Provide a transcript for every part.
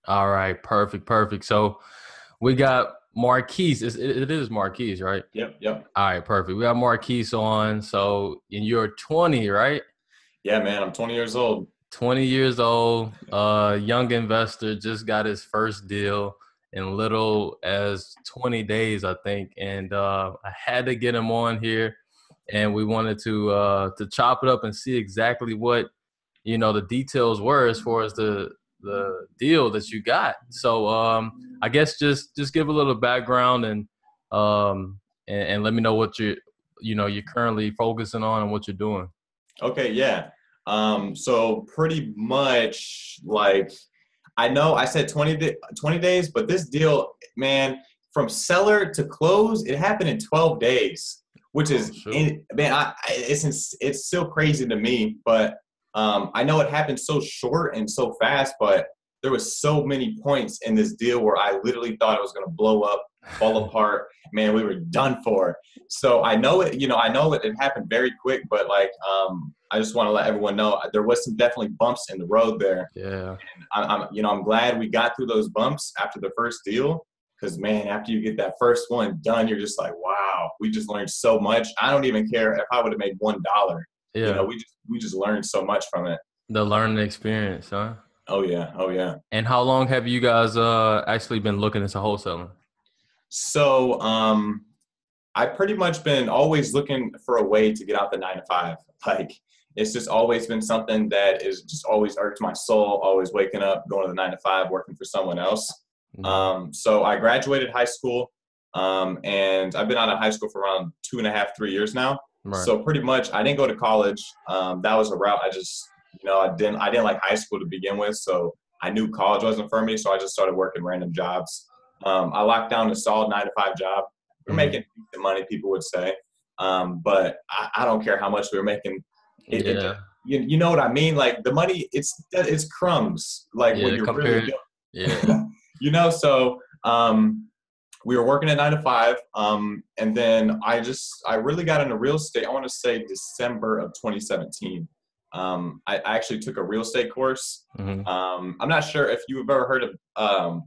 All right, perfect, perfect. So we got Marquis. It is Marquis, right? Yep, yep. All right, perfect. We got Marquis on. So, and you're 20, right? Yeah, man, I'm 20 years old. 20 years old, young investor, just got his first deal in little as 20 days, I think. And I had to get him on here, and we wanted to chop it up and see exactly what the details were as far as the deal that you got. So I guess just give a little background and let me know what you're currently focusing on and what you're doing. Okay, yeah. So pretty much like I know I said 20 days, but this deal, man, from seller to close, it happened in 12 days, which Oh, is shoot. man, it's still crazy to me, but I know it happened so short and so fast, but there was so many points in this deal where I literally thought it was going to blow up, fall apart. Man, we were done for. So I know it, I know it happened very quick, but like, I just want to let everyone know there was some definitely bumps in the road there. Yeah. I'm glad we got through those bumps after the first deal. Because man, after you get that first one done, you're just like, wow, we just learned so much. I don't even care if I would have made $1. Yeah. We just learned so much from it. The learning experience, huh? Oh yeah, oh yeah. And how long have you guys actually been looking into wholesaling? So I pretty much been always looking for a way to get out the 9 to 5. Like it's just always been something that is just always irked my soul. Always waking up, going to the 9 to 5, working for someone else. Hmm. So I graduated high school, and I've been out of high school for around 2.5, 3 years now. Right. So pretty much, I didn't go to college. That was a route I just, I didn't like high school to begin with. So I knew college wasn't for me. So I just started working random jobs. I locked down a solid 9 to 5 job. We're Hmm. making decent money, people would say, but I don't care how much we were making. It Yeah. you know what I mean? Like the money, it's crumbs. Like when Yeah. you're really Compared. Yeah. good. So we were working at 9 to 5, and then I really got into real estate. I want to say December of 2017. I actually took a real estate course. Hmm. I'm not sure if you've ever heard of.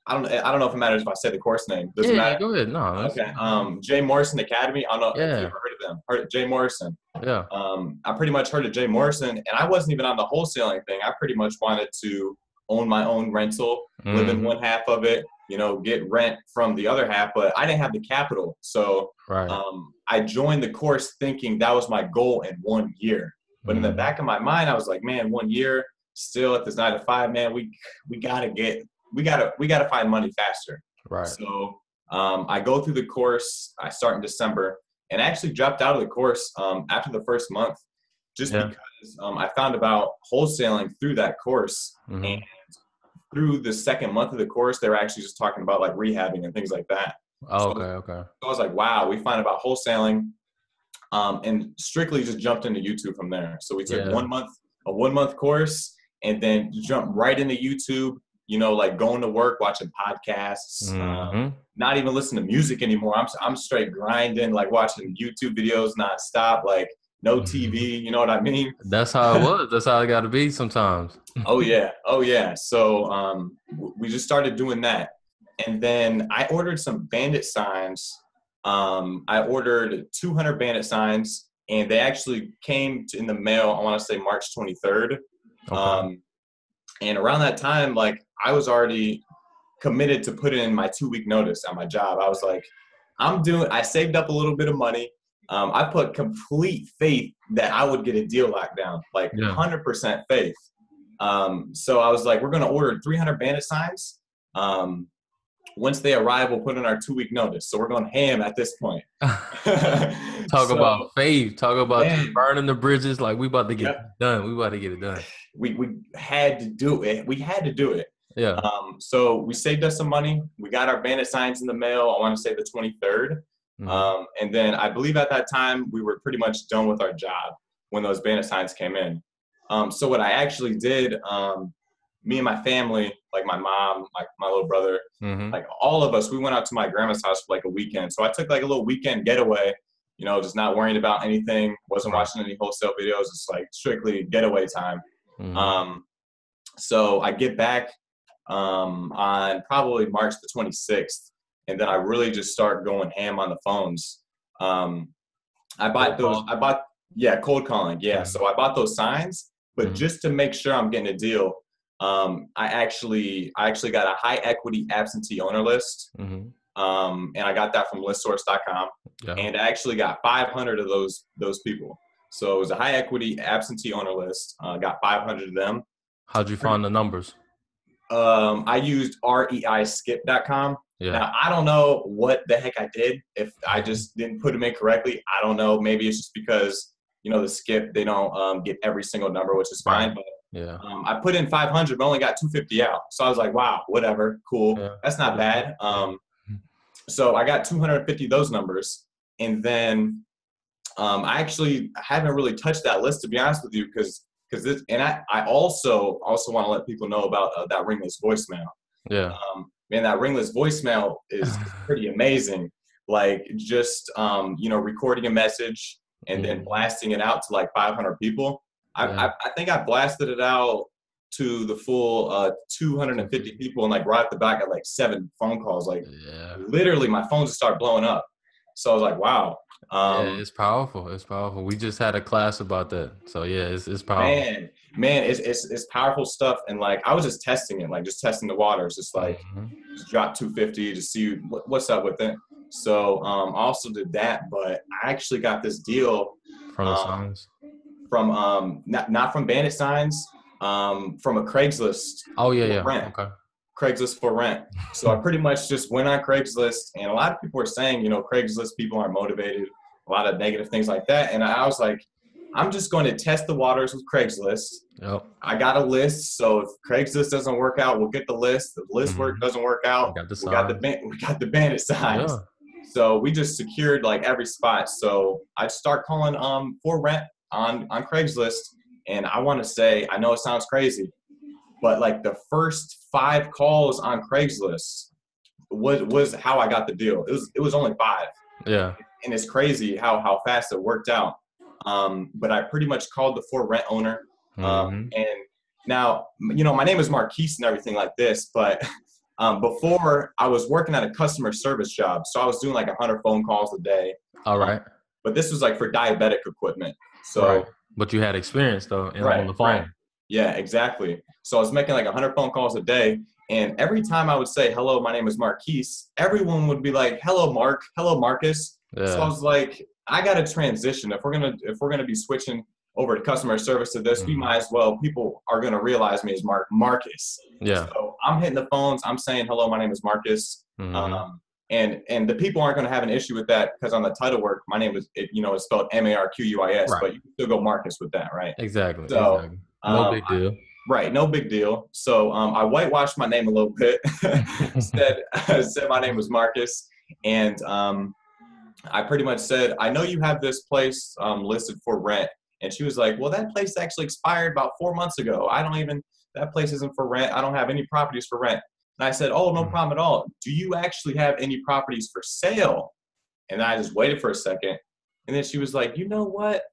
I don't know if it matters if I say the course name. Does Yeah. it Yeah. matter? Go ahead. No. Okay. Jay Morrison Academy. I don't know if you've Yeah. ever heard of them. Heard of Jay Morrison. Yeah. I pretty much heard of Jay Morrison, and I wasn't even on the wholesaling thing. I pretty much wanted to own my own rental, live in Hmm. one half of it, get rent from the other half, but I didn't have the capital. So Right. I joined the course thinking that was my goal in 1 year. But in the Hmm. back of my mind, I was like, man, 1 year still at this 9 to 5, man, we gotta we gotta find money faster. Right. So I go through the course. I start in December, and I actually dropped out of the course after the first month, just Yeah. because I found about wholesaling through that course. And Hmm. through the second month of the course, they were actually just talking about like rehabbing and things like that. Oh, So, okay. Okay. I was like, wow, we find about wholesaling, and strictly just jumped into YouTube from there. So we took Yeah. a 1 month course, and then jumped right into YouTube. Like going to work, watching podcasts, Hmm. not even listening to music anymore. I'm straight grinding, like watching YouTube videos nonstop, like no TV. You know what I mean? That's how it was. That's how it got to be sometimes. Oh yeah, oh yeah. So we just started doing that, and then I ordered some bandit signs. I ordered 200 bandit signs, and they actually came in the mail. I want to say March 23rd. Okay. Um, and around that time, like I was already committed to put in my 2 week notice at my job. I was like, I saved up a little bit of money. I put complete faith that I would get a deal locked down, like Yeah. 100% faith. So I was like, we're going to order 300 bandit signs. Um, Once they arrive, we'll put in our 2 week notice. So we're going ham at this point. Talk about So, faith. Talk about just man, burning the bridges. Like we about to get yep, this done. We about to get it done. we had to do it. We had to do it. Yeah. So we saved us some money. We got our bandit signs in the mail. I want to say the 23rd. Hmm. And then I believe at that time we were pretty much done with our job when those bandit signs came in. So what I actually did, me and my family, like my mom, like my little brother, Hmm. like all of us, we went out to my grandma's house for like a weekend. So I took like a little weekend getaway, just not worrying about anything, wasn't Right. watching any wholesale videos, just like strictly getaway time. Hmm. Um, so I get back. on probably March the 26th. And then I really just start going ham on the phones. I bought Cold those. call. Yeah, cold calling. Yeah. Mm-hmm. So I bought those signs, but Mm-hmm. just to make sure I'm getting a deal, I actually got a high equity absentee owner list. Mm-hmm. And I got that from listsource.com. Yeah. And I actually got 500 of those people. So it was a high equity absentee owner list. Got 500 of them. How'd you find the numbers? I used reiskip.com. Yeah. Now, I don't know what the heck I did. If I just didn't put them in correctly, I don't know. Maybe it's just because, the skip, they don't get every single number, which is Right. fine. But Yeah. I put in 500, but only got 250 out. So I was like, wow, whatever, cool. Yeah. That's not bad. So I got 250 of those numbers. And then I actually haven't really touched that list, to be honest with you, because this, and I also want to let people know about that ringless voicemail. Yeah. Man, that ringless voicemail is pretty amazing. Like just recording a message and then blasting it out to like 500 people. Yeah. I think I blasted it out to the full 250 people, and like right at the back, I got like 7 phone calls. Like literally, my phone just started blowing up. So I was like, wow. Yeah, it's powerful. It's powerful. We just had a class about that. So yeah, it's powerful. Man, it's powerful stuff. And like I was just testing it, like just testing the waters, just like just drop 250 to see what's up with it. So I also did that, but I actually got this deal From the signs. From not from Bandit Signs, from a Craigslist. Oh yeah. Rent. Okay. Craigslist for rent. So I pretty much just went on Craigslist, and a lot of people were saying, Craigslist people aren't motivated, a lot of negative things like that. And I was like, I'm just going to test the waters with Craigslist. Yep. I got a list, so if Craigslist doesn't work out, we'll get the list. If the list work doesn't work out, we got the Bandit Signs. Yeah. So we just secured like every spot. So I start calling for rent on Craigslist, and I want to say, I know it sounds crazy, but like the first 5 calls on Craigslist was how I got the deal. It was only 5. Yeah. And it's crazy how fast it worked out. But I pretty much called the for rent owner. And now, my name is Marquis and everything like this, but before I was working at a customer service job. So I was doing like 100 phone calls a day. All right. But this was like for diabetic equipment. So, right. But you had experience though on the phone. Right. Yeah, exactly. So I was making like 100 phone calls a day. And every time I would say, hello, my name is Marquis, everyone would be like, hello, Mark. Hello, Marcus. Yeah. So I was like, I got to transition. If we're going to be switching over to customer service to this, we might as well, people are going to realize me as Marcus. Yeah. So I'm hitting the phones. I'm saying, hello, my name is Marcus. And the people aren't going to have an issue with that because on the title work, my name is, it's spelled Marquis, right. But you can still go Marcus with that, right? Exactly. So, exactly. No big deal. Right, no big deal. So I whitewashed my name a little bit. said my name was Marcus, and I pretty much said, I know you have this place listed for rent. And she was like, well, that place actually expired about 4 months ago. That place isn't for rent. I don't have any properties for rent. And I said, oh, no problem at all. Do you actually have any properties for sale? And I just waited for a second. And then she was like, you know what?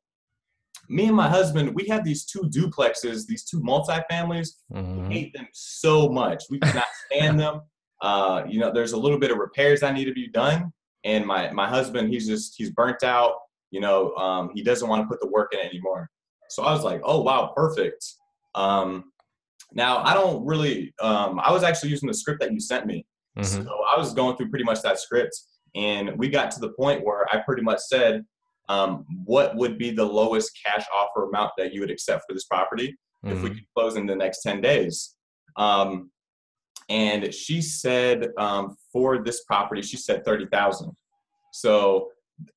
Me and my husband, we have these 2 duplexes, these 2 multifamilies. We hate them so much. We cannot stand them. There's a little bit of repairs that need to be done. And my husband, he's burnt out. He doesn't want to put the work in anymore. So I was like, oh, wow, perfect. Now, I don't really, I was actually using the script that you sent me. So I was going through pretty much that script. And we got to the point where I pretty much said, what would be the lowest cash offer amount that you would accept for this property if we could close in the next 10 days? And she said, for this property, she said 30,000. So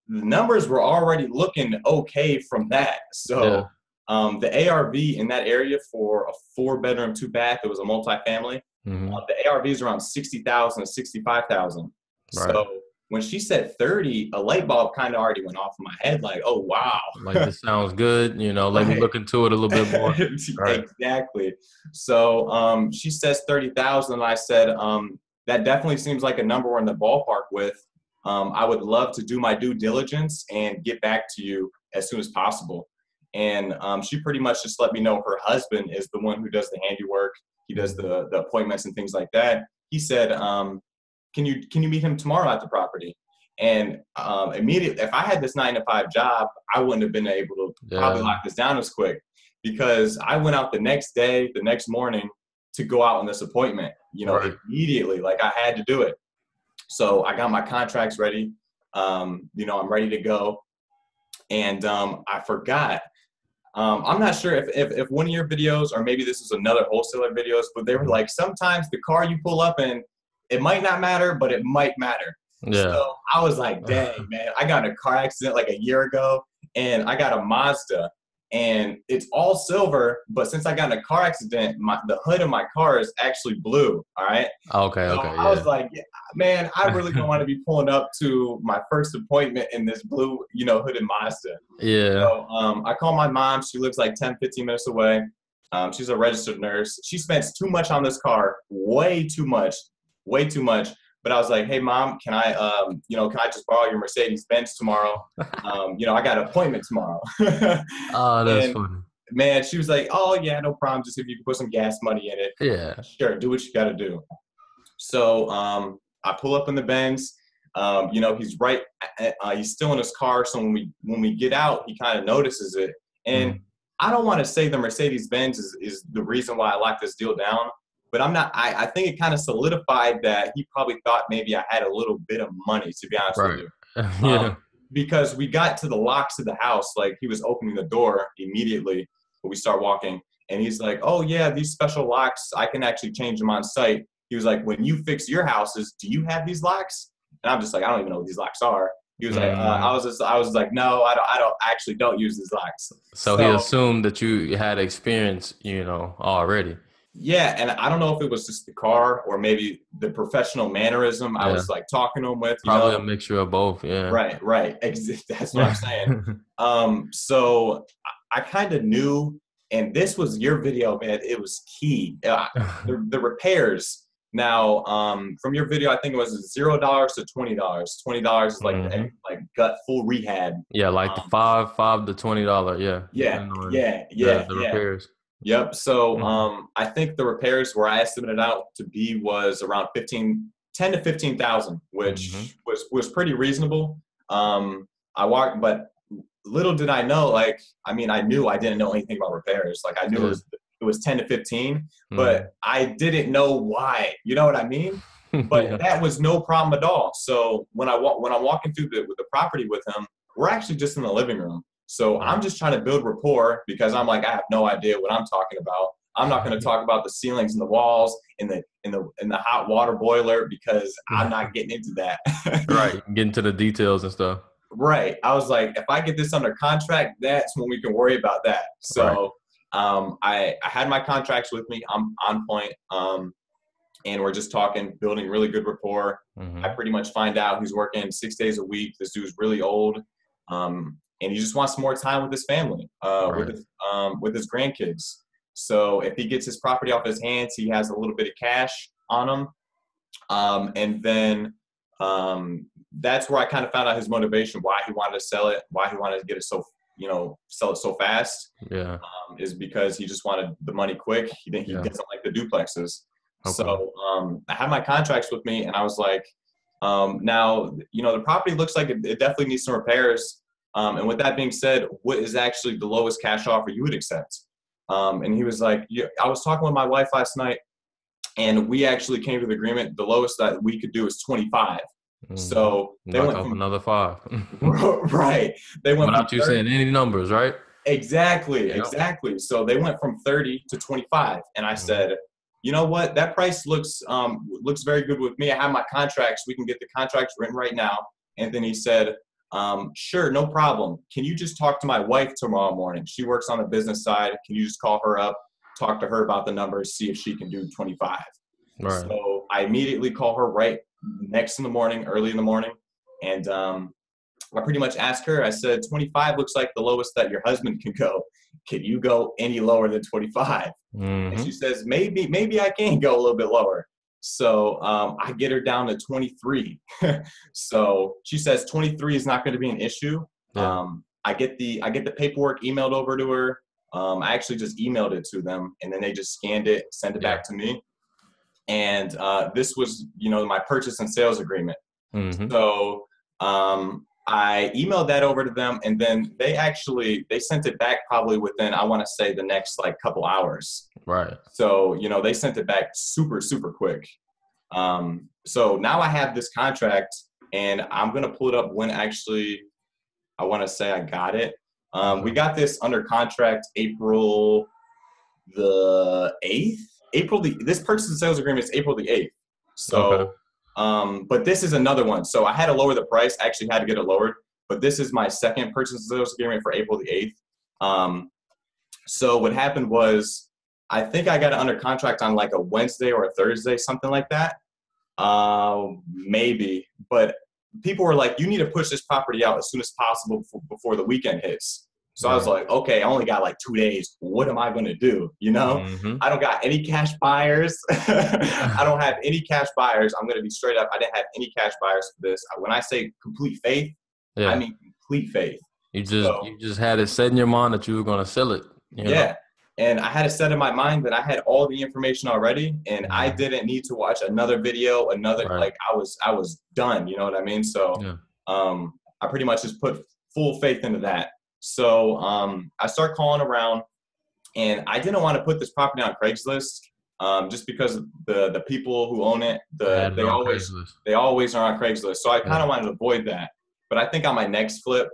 the numbers were already looking okay from that. So the ARV in that area for a 4-bedroom, 2-bath, it was a multifamily. The ARV is around 60,000 to 65,000. Right. So when she said 30, a light bulb kind of already went off in my head. Like, oh, wow. Like, this sounds good. Let me look into it a little bit more. Right. Exactly. So she says 30,000. And I said, that definitely seems like a number we're in the ballpark with. I would love to do my due diligence and get back to you as soon as possible. And she pretty much just let me know her husband is the one who does the handiwork. He does the appointments and things like that. He said, can you meet him tomorrow at the property? And immediately, if I had this 9 to 5 job, I wouldn't have been able to probably Yeah. lock this down as quick, because I went out the next day, the next morning, to go out on this appointment, Right. immediately. Like, I had to do it. So I got my contracts ready. I'm ready to go. And I forgot. I'm not sure if one of your videos, or maybe this is another wholesaler videos, but they were like, sometimes the car you pull up in, it might not matter, but it might matter. Yeah. So I was like, dang, man, I got in a car accident like a year ago, and I got a Mazda, and it's all silver, but since I got in a car accident, the hood of my car is actually blue, all right? Okay. So Okay. I was Yeah. like, yeah, man, I really don't want to be pulling up to my first appointment in this blue, hooded Mazda. Yeah. So I called my mom. She lives like 10, 15 minutes away. She's a registered nurse. She spends too much on this car, way too much, way too much. But I was like, hey, mom, can I just borrow your Mercedes Benz tomorrow? I got an appointment tomorrow. Oh, that's And funny. man, she was like, oh yeah, no problem. Just if you can put some gas money in it, Yeah. sure, do what you got to do. So I pull up in the Benz. He's right. He's still in his car. So when we get out, he kind of notices it. And Mm. I don't want to say the Mercedes Benz is the reason why I locked this deal down, but I'm not. I think it kind of solidified that he probably thought maybe I had a little bit of money. To be honest with Right. you, Yeah. because we got to the locks of the house, like he was opening the door immediately when we start walking, and he's like, "Oh yeah, these special locks, I can actually change them on site." He was like, "When you fix your houses, do you have these locks?" And I'm just like, "I don't even know what these locks are." He was like, Mhm. I was like, "No, I don't actually don't use these locks." So he So assumed that you had experience, already. yeah, and I don't know if it was just the car or maybe the professional mannerism I Yeah. was like talking to him with, Probably a mixture of both. Yeah. Right, right. That's what I'm saying. So I kind of knew, and this was your video, man. It was key. The repairs. Now, from your video, I think it was $0 to $20. $20 is like Hmm. like gut full rehab. Yeah, like the Um, five to $20. Yeah, yeah, depending on yeah, the yeah, the yeah. repairs. Yep. So Hmm. I think the repairs where I estimated out to be was around 10 to 15,000, Hmm. which was pretty reasonable. I walked, but little did I know, like, I mean, I knew I didn't know anything about repairs. Like, I knew Yeah. it was 10 to 15, but Hmm. I didn't know why. You know what I mean? But Yeah. that was no problem at all. So when I'm walking through the property with him, we're actually just in the living room. So I'm Right. just trying to build rapport, because I'm like, I have no idea what I'm talking about. I'm not going to talk about the ceilings and the walls in the hot water boiler, because I'm not getting into that. Right. Get into the details and stuff. Right. I was like, if I get this under contract, that's when we can worry about that. Right. So I had my contracts with me. I'm on point. And we're just talking, building really good rapport. I Hmm. pretty much find out he's working 6 days a week. This dude's really old, and he just wants more time with his family, Right. with his grandkids. So if he gets his property off his hands, he has a little bit of cash on him, and then that's where I kind of found out his motivation, why he wanted to sell it, why he wanted to get it so sell it so fast, Yeah. is because he just wanted the money quick. He Yeah. doesn't like the duplexes. Okay. So I had my contracts with me, and I was like, now, the property looks like it definitely needs some repairs. And with that being said, what is actually the lowest cash offer you would accept? And he was like, yeah, I was talking with my wife last night, and we actually came to the agreement. The lowest that we could do is 25. Hmm. So they Knock went off from another five. right. They went from Without you 30. saying any numbers, right? Exactly, Yeah. exactly. So they went from 30 to 25, and I Hmm. said, you know what? That price looks very good with me. I have my contracts. We can get the contracts written right now. And then he said, sure, no problem. Can you just talk to my wife tomorrow morning? She works on the business side. Can you just call her up, talk to her about the numbers, see if she can do 25? Right. So I immediately call her right next in the morning, early in the morning, and I pretty much asked her, I said, 25 looks like the lowest that your husband can go. Can you go any lower than 25? And she Hmm. says, maybe I can go a little bit lower. So I get her down to 23. So she says 23 is not going to be an issue. Yeah. I get the paperwork emailed over to her. I actually just emailed it to them, and then they just scanned it, sent it Yeah. back to me. And this was, my purchase and sales agreement. Mm-hmm. So I emailed that over to them, and then they sent it back probably within, I want to say, the next like couple hours. Right. So, they sent it back super, super quick. So now I have this contract, and I'm going to pull it up when actually I want to say I got it. We got this under contract April the 8th. This purchase and sales agreement is April the 8th. Okay. So, but this is another one. So I had to lower the price. I actually had to get it lowered. But this is my second purchase and sales agreement for April the 8th. So what happened was, I think I got it under contract on like a Wednesday or a Thursday, something like that. Maybe. But people were like, you need to push this property out as soon as possible before the weekend hits. So I was like, okay, I only got like 2 days. What am I going to do? Mm-hmm. I don't got any cash buyers. I don't have any cash buyers. I'm going to be straight up. I didn't have any cash buyers for this. When I say complete faith, I mean complete faith. You just had it set in your mind that you were going to sell it. You know? And I had it set in my mind that I had all the information already, and I didn't need to watch another video, like I was done. You know what I mean? So I pretty much just put full faith into that. So I start calling around, and I didn't want to put this property on Craigslist just because the people who own it, they always are on Craigslist. So I kind of wanted to avoid that. But I think on my next flip,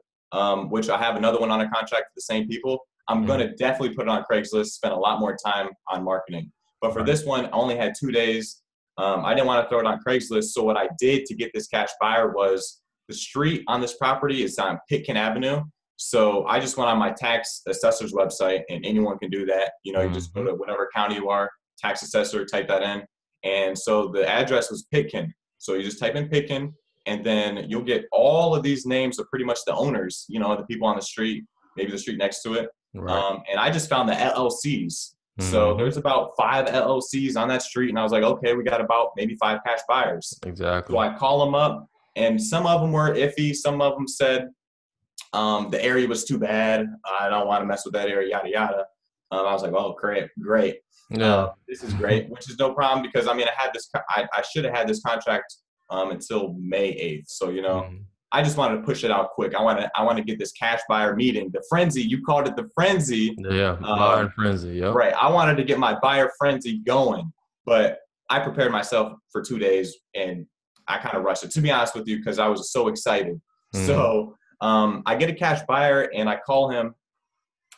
which I have another one on a contract with the same people, I'm going to definitely put it on Craigslist, spend a lot more time on marketing. But for this one, I only had 2 days. I didn't want to throw it on Craigslist. So what I did to get this cash buyer was, the street on this property is on Pitkin Avenue. So I just went on my tax assessor's website, and anyone can do that. You just go to whatever county you are, tax assessor, type that in. And so the address was Pitkin. So you just type in Pitkin, and then you'll get all of these names of pretty much the owners, the people on the street, maybe the street next to it. Right. And I just found the LLCs. So there's about 5 LLCs on that street. And I was like, okay, we got about maybe 5 cash buyers. Exactly. So I call them up, and some of them were iffy. Some of them said the area was too bad. I don't want to mess with that area, yada, yada. I was like, oh, great. Yeah. This is great, which is no problem because, I had this, I should have had this contract until May 8th. So, I just wanted to push it out quick. I want to get this cash buyer meeting, the frenzy. You called it the frenzy. Yeah, buyer frenzy. Yep. Right. I wanted to get my buyer frenzy going, but I prepared myself for 2 days, and I kind of rushed it, to be honest with you, because I was so excited. So I get a cash buyer, and I call him,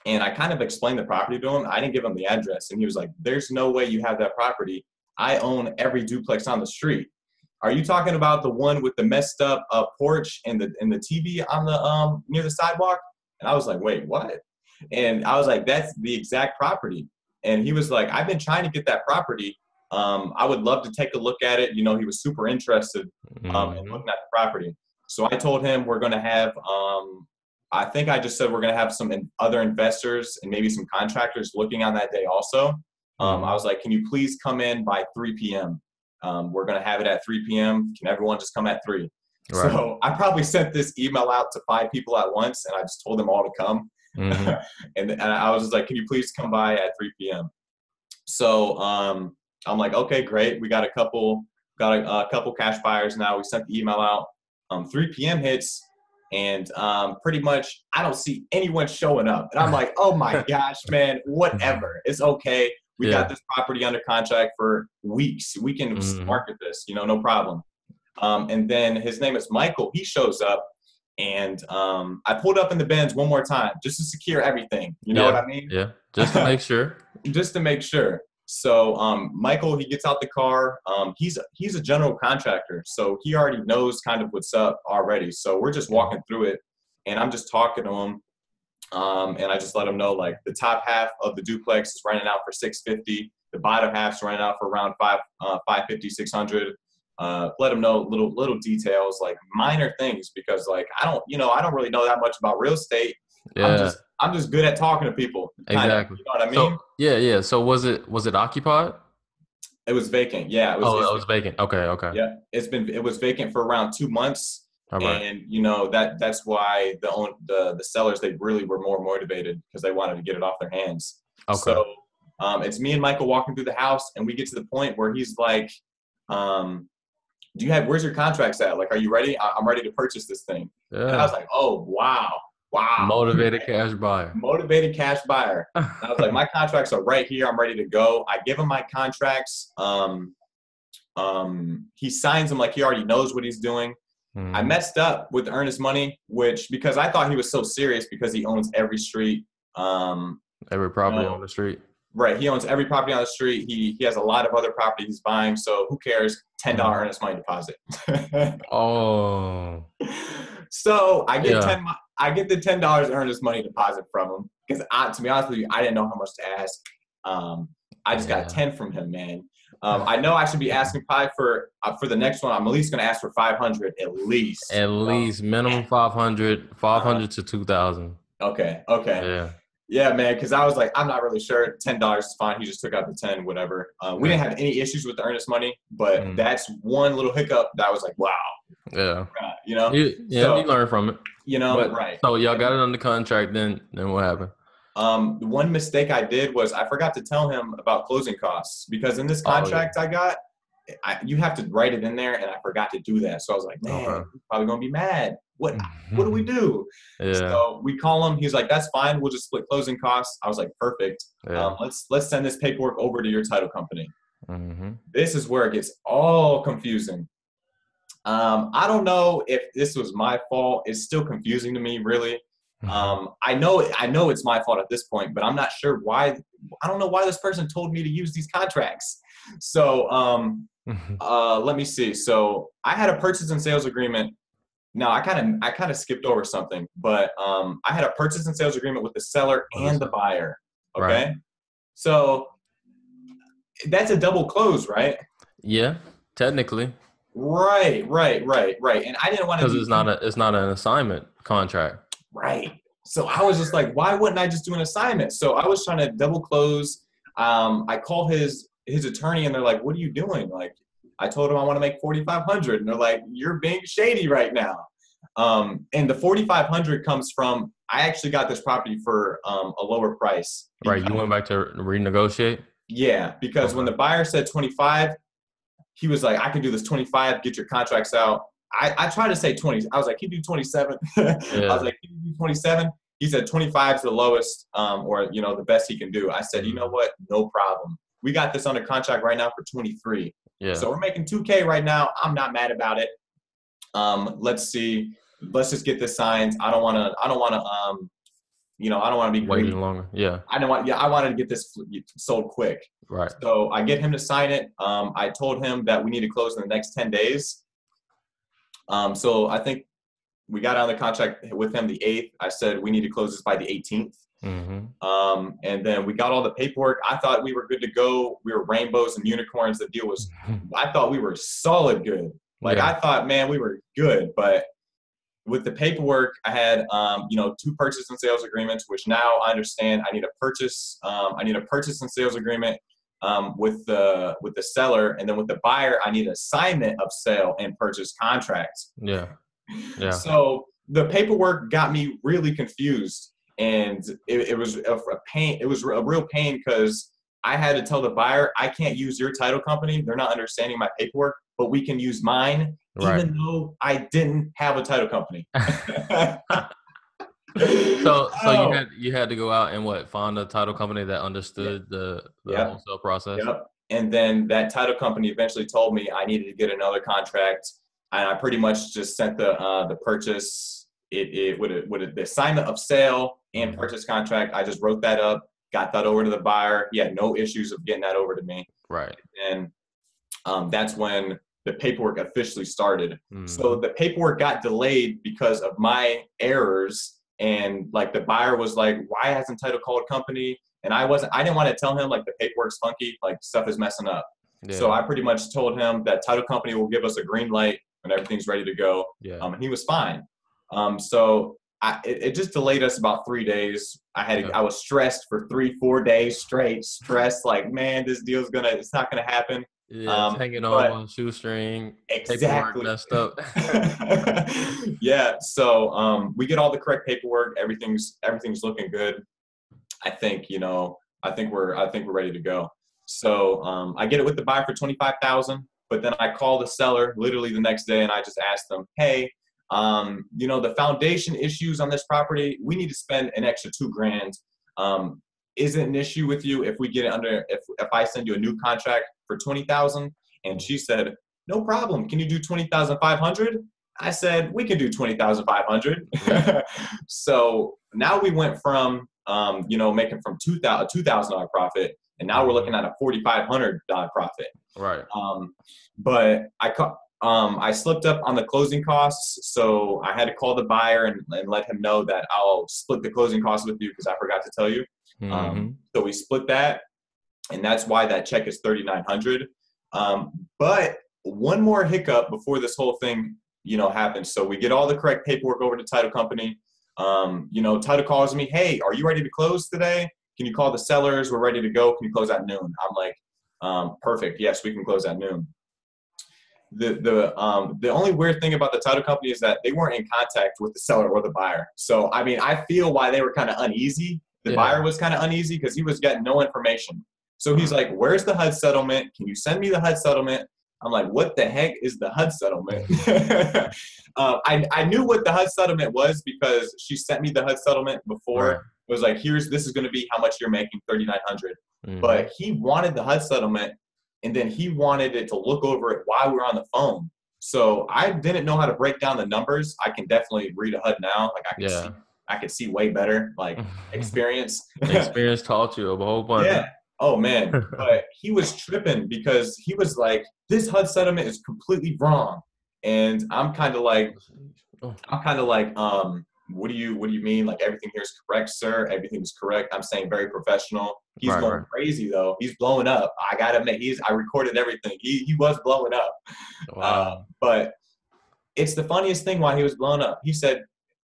and I kind of explained the property to him. I didn't give him the address, and he was like, "There's no way you have that property. I own every duplex on the street. Are you talking about the one with the messed up porch and the TV on the near the sidewalk?" And I was like, "Wait, what?" And I was like, "That's the exact property." And he was like, "I've been trying to get that property. I would love to take a look at it." He was super interested in looking at the property. So I told him we're going to have, I think I just said we're going to have some other investors and maybe some contractors looking on that day also. I was like, "Can you please come in by 3 p.m.? We're going to have it at 3 p.m. Can everyone just come at 3? Right. So I probably sent this email out to 5 people at once, and I just told them all to come. And I was just like, "Can you please come by at 3 p.m.? So I'm like, okay, great. We got a couple cash buyers now. We sent the email out. 3 p.m. hits, and pretty much I don't see anyone showing up. And I'm like, oh my gosh, man, whatever. It's okay. We got this property under contract for weeks. We can market this, no problem. And then his name is Michael. He shows up, and I pulled up in the Benz one more time just to secure everything. You know what I mean? Yeah, just to make sure. Just to make sure. So Michael, he gets out the car. He's a general contractor, so he already knows kind of what's up already. So we're just walking through it, and I'm just talking to him. And I just let him know, like, the top half of the duplex is renting out for $650. The bottom half's renting out for around $550, $600. Let him know little details, like minor things, because like I don't really know that much about real estate. Yeah. I'm just good at talking to people. Exactly. You know what I mean? So, yeah. So was it occupied? It was vacant. Yeah. It was vacant. Okay. Yeah. It was vacant for around 2 months. All right. And that's why the sellers, they really were more motivated because they wanted to get it off their hands. Okay. So it's me and Michael walking through the house, and we get to the point where he's like, where's your contracts at? Like, are you ready? I'm ready to purchase this thing. And I was Yeah. like, oh, wow. Motivated cash buyer. Motivated cash buyer. And I was like, my contracts are right here. I'm ready to go. I give him my contracts. He signs them like he already knows what he's doing. I messed up with the earnest money, because I thought he was so serious because he owns every street. Every property on the street. Right. He owns every property on the street. He has a lot of other property he's buying. So who cares? $10 earnest money deposit. Oh. So I get the $10 earnest money deposit from him because, to be honest with you, I didn't know how much to ask. I just got 10 from him, man. I know I should be asking probably for the next one. I'm at least going to ask for 500 at least. At least minimum 500 to 2,000. Okay. Yeah. Yeah, man, because I was like, I'm not really sure. $10 is fine. He just took out the 10, whatever. We didn't have any issues with the earnest money, but that's one little hiccup that I was like, wow. Yeah. You learn from it. Right. So y'all got it under contract, then what happened? The one mistake I did was I forgot to tell him about closing costs, because in this contract I got, you have to write it in there, and I forgot to do that. So I was like, man, he's probably going to be mad. What do we do? Yeah. So we call him. He's like, that's fine. We'll just split closing costs. I was like, perfect. Yeah. Let's send this paperwork over to your title company. This is where it gets all confusing. I don't know if this was my fault. It's still confusing to me, really. I know it's my fault at this point, but I'm not sure why. I don't know why this person told me to use these contracts. So let me see. So I had a purchase and sales agreement. Now I kind of skipped over something, but I had a purchase and sales agreement with the seller and the buyer. Okay, right. So that's a double close, right? Yeah, technically. Right. And I didn't want to, because it's not an assignment contract. Right. So I was just like, why wouldn't I just do an assignment? So I was trying to double close. I call his attorney, and they're like, what are you doing? Like, I told him I want to make $4,500, and they're like, you're being shady right now. And the $4,500 comes from, I actually got this property for a lower price. Right. You went back to renegotiate? Yeah, because when the buyer said 25, he was like, I can do this 25, get your contracts out. I tried to say 20. I was like, can you do 27? Yeah. I was like, can you do 27? He said 25 is the lowest, or the best he can do. I said, you know what? No problem. We got this under contract right now for 23. Yeah. So we're making $2,000 right now. I'm not mad about it. Let's see. Let's just get this signed. I don't want to be waiting longer. Yeah. I wanted to get this sold quick. Right. So I get him to sign it. I told him that we need to close in the next 10 days. So I think we got on the contract with him the 8th. I said we need to close this by the 18th. And then we got all the paperwork. I thought we were good to go. We were rainbows and unicorns. The deal was, I thought we were solid good. Like, I thought, man, we were good. But with the paperwork, I had, 2 purchase and sales agreements, which now I understand I need a purchase and sales agreement with the seller, and then with the buyer, I need an assignment of sale and purchase contracts. Yeah. So the paperwork got me really confused, and it was a pain. It was a real pain because I had to tell the buyer, I can't use your title company. They're not understanding my paperwork, but we can use mine, even though I didn't have a title company. So you had to go out and find a title company that understood the wholesale process. Yep. And then that title company eventually told me I needed to get another contract, and I pretty much just sent the purchase with the assignment of sale and purchase contract. I just wrote that up, got that over to the buyer. He had no issues of getting that over to me. Right. And that's when the paperwork officially started. So the paperwork got delayed because of my errors. And like the buyer was like, why hasn't title called company? And I didn't want to tell him like the paperwork's funky, like stuff is messing up. Yeah. So I pretty much told him that title company will give us a green light when everything's ready to go. Yeah. And he was fine. So it just delayed us about 3 days. I was stressed for 3-4 days straight, stressed like, man, this deal's it's not going to happen. Yeah, it's hanging But on a shoestring, paperwork exactly. messed up. Yeah. So we get all the correct paperwork. Everything's looking good. I think, I think we're ready to go. So I get it with the buyer for 25,000, but then I call the seller literally the next day and I just ask them, hey, the foundation issues on this property, we need to spend an extra 2 grand. Is it an issue with you if we get it under, if I send you a new contract for 20,000? And she said, no problem. Can you do 20,500? I said, we can do 20,500. Yeah. So now we went from, making from $2,000 profit, and now we're looking Mhm. at a $4,500 profit. Right. But I slipped up on the closing costs, so I had to call the buyer and let him know that I'll split the closing costs with you because I forgot to tell you. Hmm. So we split that, and that's why that check is 3,900. But one more hiccup before this whole thing, happens. So we get all the correct paperwork over to title company. Title calls me, hey, are you ready to close today? Can you call the sellers? We're ready to go. Can you close at noon? I'm like, perfect. Yes, we can close at noon. The only weird thing about the title company is that they weren't in contact with the seller or the buyer. So I mean, I feel why they were kind of uneasy. The buyer Yeah. was kind of uneasy because he was getting no information. So he's Right. like, "Where's the HUD settlement? Can you send me the HUD settlement?" I'm like, "What the heck is the HUD settlement?" I knew what the HUD settlement was because she sent me the HUD settlement before. Right. It was like, this is going to be how much you're making, 3,900. Hmm. But he wanted the HUD settlement, and then he wanted it to look over it while we were on the phone. So I didn't know how to break down the numbers. I can definitely read a HUD now. Like Yeah. I could see way better, like experience. Experience taught you a whole bunch, Yeah. Oh man. huh? But he was tripping because he was like, this HUD settlement is completely wrong. And Oh, I'm kind of like, what do you mean? Like everything here is correct, sir. Everything is correct. I'm saying very professional. He's right, going right. crazy though. He's blowing up. I gotta admit, I recorded everything. He was blowing up. Wow. But it's the funniest thing why he was blowing up. He said,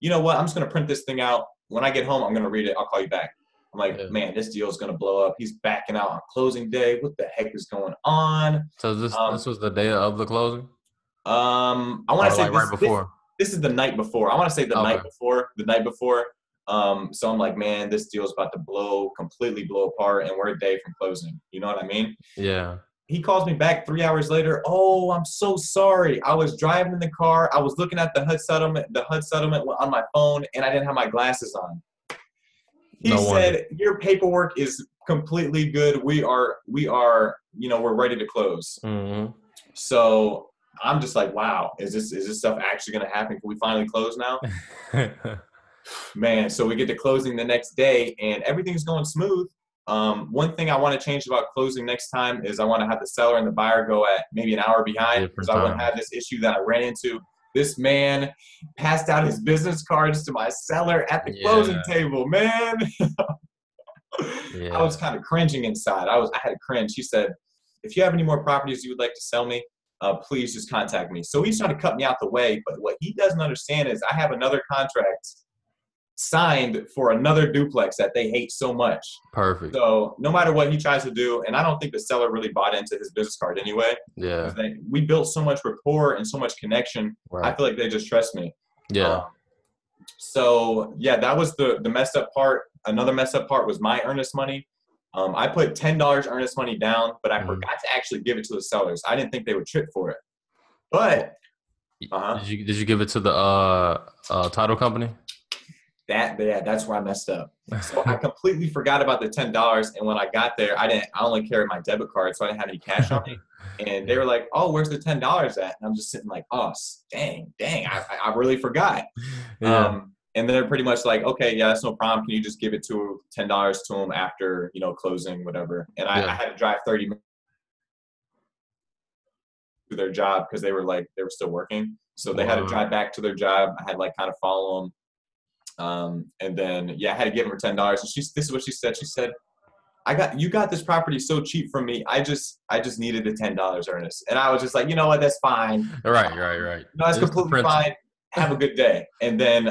you know what? I'm just gonna print this thing out. When I get home, I'm gonna read it. I'll call you back. I'm like, Yeah. man, this deal is gonna blow up. He's backing out on closing day. What the heck is going on? So this Um, this was the day of the closing, I want or to say like right this before? this is the night before. I want to say the night Okay. before, the night before. So I'm like, man, this deal's about to completely blow apart, and we're a day from closing. You know what I mean? Yeah. He calls me back 3 hours later. Oh, I'm so sorry. I was driving in the car. I was looking at the HUD settlement on my phone, and I didn't have my glasses on. He No wonder. said, your paperwork is completely good. We're ready to close. Hmm. So I'm just like, wow, is this stuff actually going to happen? Can we finally close now? Man, so we get to closing the next day and everything's going smooth. One thing I want to change about closing next time is I want to have the seller and the buyer go at maybe an hour behind because Different I wouldn't times. have this issue that I ran into. This man passed out his business cards to my seller at the closing Yeah. table, man. I was Yeah. kind of cringing inside. I had to cringe. He said, if you have any more properties you would like to sell me, please just contact me. So he's trying to cut me out the way. But what he doesn't understand is I have another contract signed for another duplex that they hate so much. Perfect. So no matter what he tries to do, and I don't think the seller really bought into his business card anyway, Yeah. because we built so much rapport and so much connection. I Right. feel like they just trust me. Um, Yeah. so yeah, that was the messed up part. Another messed up part was my earnest money. I put $10 earnest money down, but I Mhm. forgot to actually give it to the sellers. I didn't think they would trip for it. Well, But uh-huh, did you give it to the title company? yeah, that's where I messed up. So I completely forgot about the $10, and when I got there, I only carried my debit card, so I didn't have any cash on me. And they Yeah. were like, "Oh, where's the $10 at?" And I'm just sitting like, "Oh, dang, I really forgot." Yeah. And they're pretty much like, "Okay, yeah, that's no problem. Can you just give it to $10 to them after closing, whatever?" And I Yeah. had to drive 30 minutes to their job because they were still working, so they had to Wow. drive back to their job. I had like kind of follow them. And then yeah, I had to give her $10. And this is what she said. She said, you got this property so cheap from me. I just needed the $10, Ernest. And I was just like, you know what, that's fine. Right. Right. Right. No, that's It's the completely fine. principle. Have a good day. And then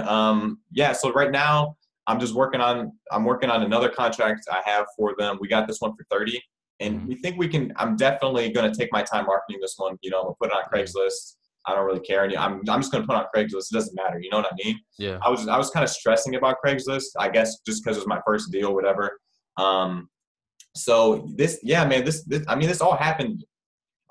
yeah, so right now I'm working on another contract I have for them. We got this one for 30. and we think we can. I'm definitely going to take my time marketing this one. I'm gonna put it on Yeah. Craigslist. I don't really care. I'm just going to put it on Craigslist. It doesn't matter. You know what I mean? Yeah. I was kind of stressing about Craigslist, I guess, just because it was my first deal, whatever. So this, yeah, man, I mean, this all happened,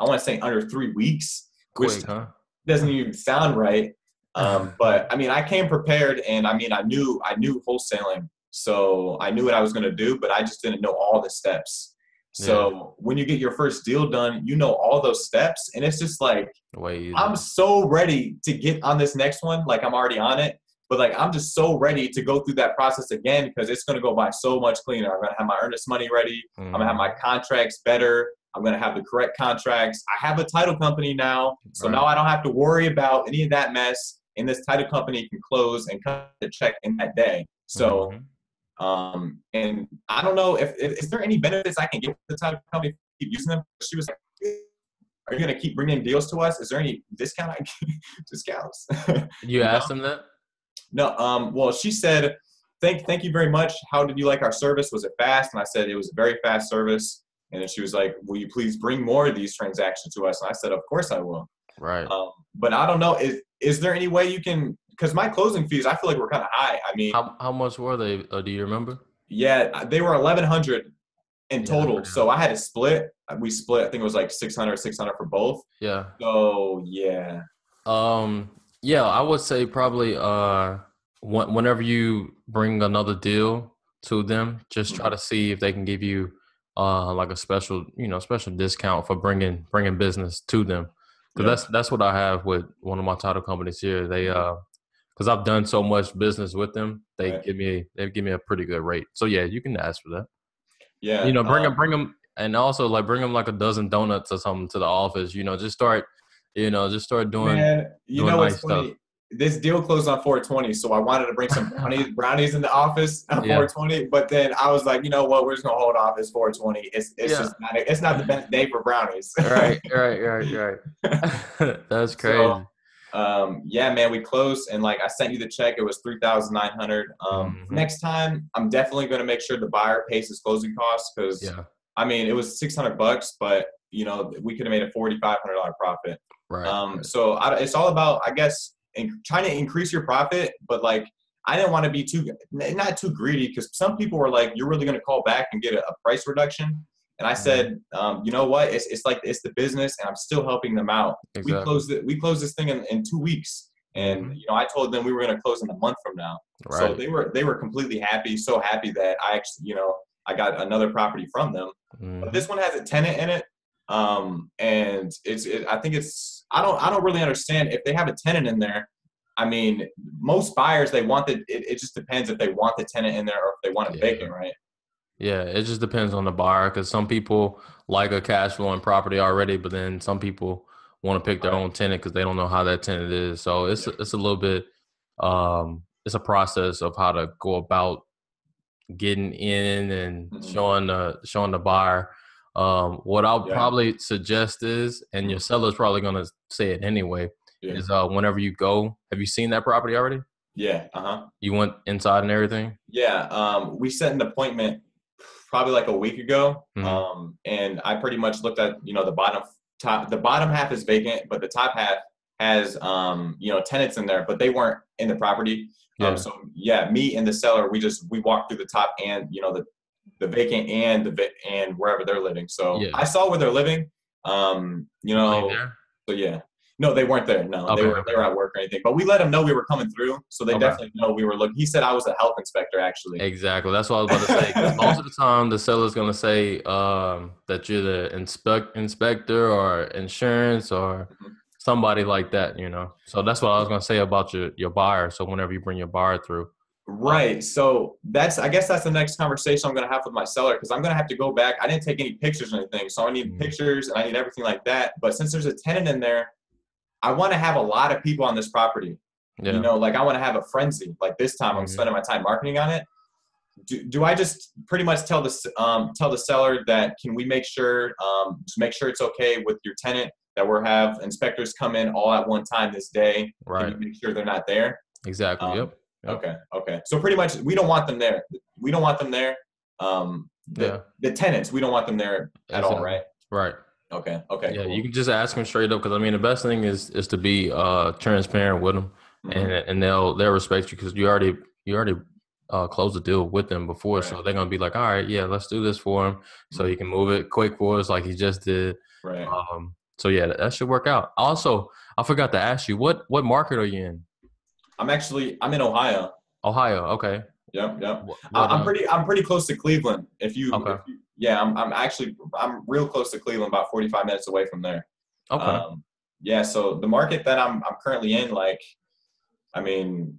I want to say under 3 weeks, which Quick, huh? doesn't even sound right. But I mean, I came prepared, and I mean, I knew wholesaling, so I knew what I was going to do, but I just didn't know all the steps. Yeah. So when you get your first deal done, you know all those steps, and it's just like, Way easier. I'm so ready to get on this next one. Like, I'm already on it, but like, I'm just so ready to go through that process again, because it's going to go by so much cleaner. I'm going to have my earnest money ready. I'm going to have my contracts better. I'm going to have the correct contracts. I have a title company now, so now I don't have to worry about any of that mess, and this title company can close and cut the check in that day. So, and I don't know if is there any benefits I can get with the title company if I keep using them? She was like, are you going to keep bringing deals to us? Is there any discount I can discounts? You asked them that? No. Well, she said, thank you very much. How did you like our service? Was it fast? And I said, it was a very fast service. And then she was like, will you please bring more of these transactions to us? And I said, of course I will. Right. But I don't know. Is there any way you can, because my closing fees, I feel like, were kind of high. I mean, how much were they? Do you remember? Yeah, they were 1,100 in total. Pretty So high. I had to split. We split. I think it was like 600 for both. Yeah. So yeah. Yeah, I would say probably whenever you bring another deal to them, just try to see if they can give you like a special discount for bringing business to them. Because that's what I have with one of my title companies here. They because I've done so much business with them, they Right. give me a pretty good rate. So yeah, you can ask for that. Yeah. Bring them, and also like bring them like a dozen donuts or something to the office. Just start doing Man, you know what's nice stuff. funny? This deal closed on 420, so I wanted to bring some brownies in the office on Yeah. 420. But then I was like, you know what? We're just gonna hold off this 420. It's Yeah. just not the best day for brownies. Right. That's So crazy. yeah, man, we closed, and like I sent you the check. It was 3,900. Next time, I'm definitely going to make sure the buyer pays his closing costs, because Yeah. I mean, it was $600, but we could have made a $4,500 profit. Right. So it's all about, I guess, trying to increase your profit, but like, I didn't want to be not too greedy, because some people were like, you're really going to call back and get a price reduction. And I said, you know what? It's like, it's the business, and I'm still helping them out. Exactly. We closed this thing in 2 weeks. And, I told them we were going to close in a month from now. So Right. they were completely happy, so happy that I actually, I got another property from them. But this one has a tenant in it. And I think I don't really understand if they have a tenant in there. I mean, most buyers, it just depends if they want the tenant in there or if they want it vacant, right? Yeah, it just depends on the buyer, because some people like a cash flowing property already, but then some people want to pick their own tenant because they don't know how that tenant is. So it's a little bit it's a process of how to go about getting in and showing the buyer. What I'll probably suggest is, and your seller's probably gonna say it anyway, is whenever you go, have you seen that property already? Yeah. You went inside and everything? Yeah. We set an appointment probably like a week ago. Mm-hmm. And I pretty much looked at, the bottom half is vacant, but the top half has, tenants in there, but they weren't in the property. Yeah. So yeah, me and the seller, we walked through the top and, the vacant and wherever they're living. So I saw where they're living. There? So yeah. No, they weren't there. No, Okay. they were at work or anything. But we let them know we were coming through, so they Okay. definitely know we were looking. He said I was a health inspector, actually. Exactly. That's what I was about to say. Because most of the time, the seller's gonna say that you're the inspector or insurance or somebody like that. So that's what I was gonna say about your buyer. So whenever you bring your buyer through, Right. So I guess that's the next conversation I'm going to have with my seller, because I'm going to have to go back. I didn't take any pictures or anything, so I need pictures and I need everything like that. But since there's a tenant in there, I want to have a lot of people on this property. Like I want to have a frenzy. Like this time, I'm spending my time marketing on it. Do I just pretty much tell the seller that, can we make sure just make sure it's okay with your tenant that we'll have inspectors come in all at one time this day? right? Can you make sure they're not there? Exactly. Yep. Okay. So pretty much we don't want them there. We don't want them there. Yeah. The tenants, we don't want them there at all, Exactly. right? Right. Okay. Okay. Yeah, you Cool. can just ask them straight up because I mean the best thing is to be transparent with them, and Hmm. they'll respect you because you already closed the deal with them before, Right. so they're gonna be like, all right, yeah, let's do this for him, so he Hmm. can move it quick for us like he just did. Right. So yeah, that should work out. Also, I forgot to ask you what market are you in? I'm in Ohio. Ohio. Okay. Yep, yep. What I'm pretty close to Cleveland. Okay. Yeah, I'm real close to Cleveland, about 45 minutes away from there. Okay. Yeah, so the market that I'm currently in, like, I mean,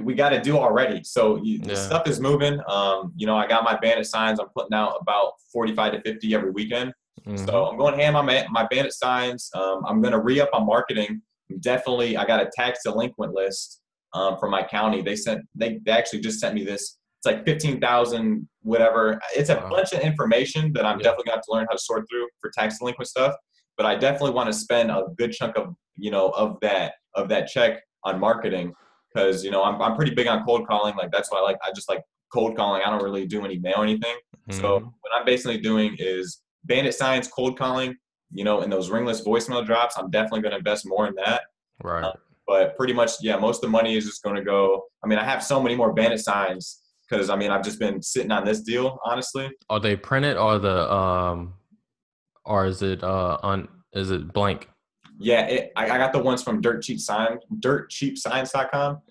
we got to do already. So the Yeah. stuff is moving. I got my bandit signs. I'm putting out about 45 to 50 every weekend. So Mm-hmm. I'm going ham on my bandit signs. I'm gonna re-up on marketing. Definitely, I got a tax delinquent list from my county. They actually just sent me this. It's like 15,000 whatever. It's a Wow. bunch of information that I'm Yeah. definitely gonna have to learn how to sort through for tax delinquent stuff. But I definitely want to spend a good chunk of of that check on marketing because I'm pretty big on cold calling. Like that's why I just like cold calling. I don't really do any mail or anything. So Mm-hmm. what I'm basically doing is bandit signs, cold calling, and those ringless voicemail drops. I'm definitely going to invest more in that. Uh, Right. but pretty much, yeah, most of the money is just going to go. I mean, I have so many more bandit signs because I mean, I've just been sitting on this deal, honestly. Are they printed or is it blank? Yeah, I got the ones from dirtcheapsigns.com.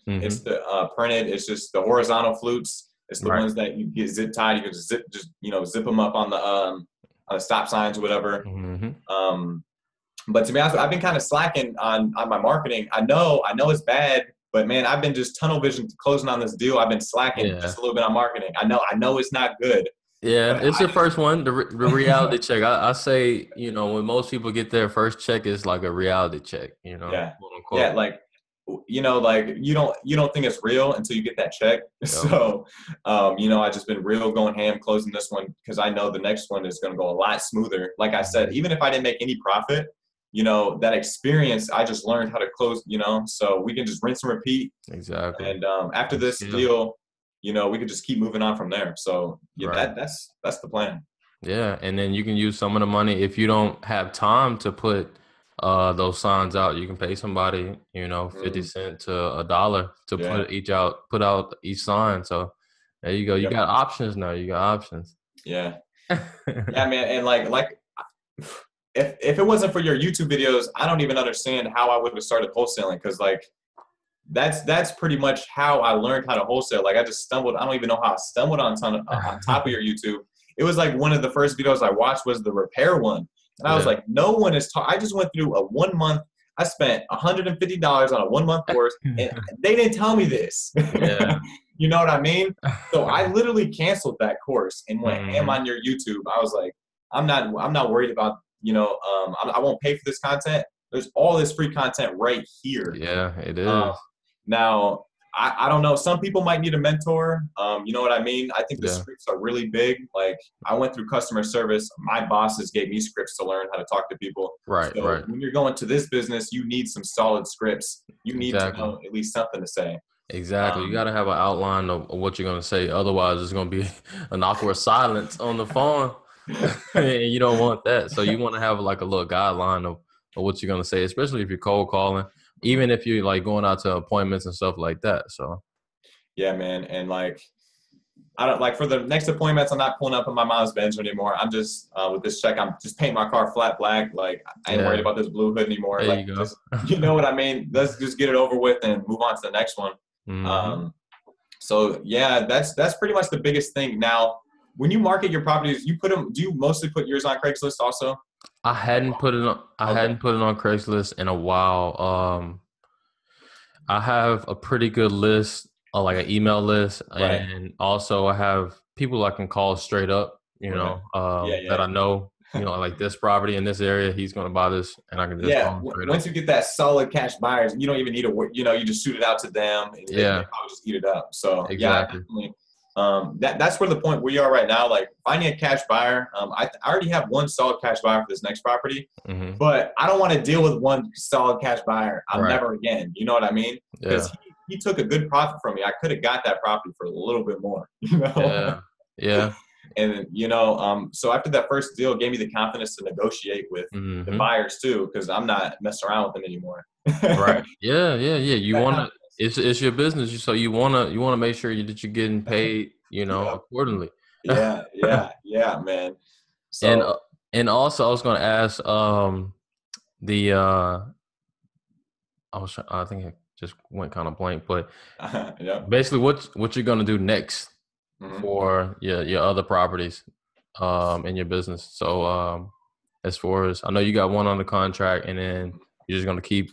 Mm-hmm. It's the printed. It's just the horizontal flutes. It's the Right. ones that you get zip tied. You can zip them up on the stop signs or whatever. Mm-hmm. Um, but to be honest, I've been kind of slacking on my marketing. I know it's bad, but man, I've been just tunnel vision closing on this deal. I've been slacking Yeah. just a little bit on marketing. I know it's not good, Yeah, but it's I the just first one, the reality check. I say, when most people get their first check, it's like a reality check, yeah, quote yeah, unquote. like like you don't think it's real until you get that check. Yep. So, I just been real going ham closing this one because I know the next one is going to go a lot smoother. Like I said, Mhm. even if I didn't make any profit, that experience I just learned how to close. So we can just rinse and repeat. Exactly. And after And this skill. deal, we could just keep moving on from there. So yeah, Right. that's the plan. Yeah, and then you can use some of the money if you don't have time to put those signs out. You can pay somebody, 50 Mm, cent to a dollar to yeah. put out each sign. So there you go. You Yep. got options now. You got options. Yeah. Yeah, man. And like if it wasn't for your YouTube videos, I don't even understand how I would have started wholesaling because like that's pretty much how I learned how to wholesale. Like I just stumbled. I don't even know how I stumbled on top of your YouTube. It was like one of the first videos I watched was the repair one, and I was Yeah. like, no one is. I just went through a 1 month. I spent $150 on a 1 month course, and they didn't tell me this. Yeah. You know what I mean? So I literally canceled that course and went ham Hmm. on your YouTube. I was like, I'm not worried about I won't pay for this content. There's all this free content right here. Yeah, it Um, is. now, I don't know. Some people might need a mentor. You know what I mean? I think the Yeah. scripts are really big. Like, I went through customer service. My bosses gave me scripts to learn how to talk to people. Right, So right. when you're going to this business, you need some solid scripts. You need to Exactly. know at least something to say. Exactly. You got Um, to have an outline of what you're going to say. Otherwise, it's going to be an awkward silence on the phone. And you don't want that. So you want to have like a little guideline of what you're going to say, especially if you're cold calling, even if you're like going out to appointments and stuff like that. So, yeah, man. And like, I don't like for the next appointments. I'm not pulling up in my mom's Benz anymore. I'm just with this check. I'm just painting my car flat black. Like I ain't worried yeah, about this blue hood anymore. there Like you go. just you know what I mean. Let's just get it over with and move on to the next one. Hmm. Um, so yeah, that's pretty much the biggest thing. Now, when you market your properties, you put them. Do you mostly put yours on Craigslist also? I Okay. hadn't put it on Craigslist in a while. I have a pretty good list, like an email list, Right. and also I have people I can call straight up, Right. Yeah. that I Yeah. know, like this property in this area, he's going to buy this, and I can just Yeah. call him straight up. Once you get that solid cash buyers, you don't even need to work. You just shoot it out to them, and they Yeah, probably just eat it up. So yeah, I exactly. definitely. That's where the point we are right now. Like finding a cash buyer. I already have one solid cash buyer for this next property, Hmm. but I don't want to deal with one solid cash buyer. I'm Right. never again. You know what I mean? Because Yeah. he took a good profit from me. I could have got that property for a little bit more. You know? Yeah. Yeah. And so after that first deal, it gave me the confidence to negotiate with the Mm-hmm. buyers too, because I'm not messing around with them anymore. Right. Yeah, yeah, yeah. You That want to. confidence. It's your business, so you wanna make sure that you're getting paid, Yep. accordingly. Yeah, yeah, yeah, man. And So and also, I was gonna ask the I think it just went kind of blank, but yep. basically, what you're gonna do next Hmm. for your other properties in your business. So as far as I know, you got one under contract, and then you're just gonna keep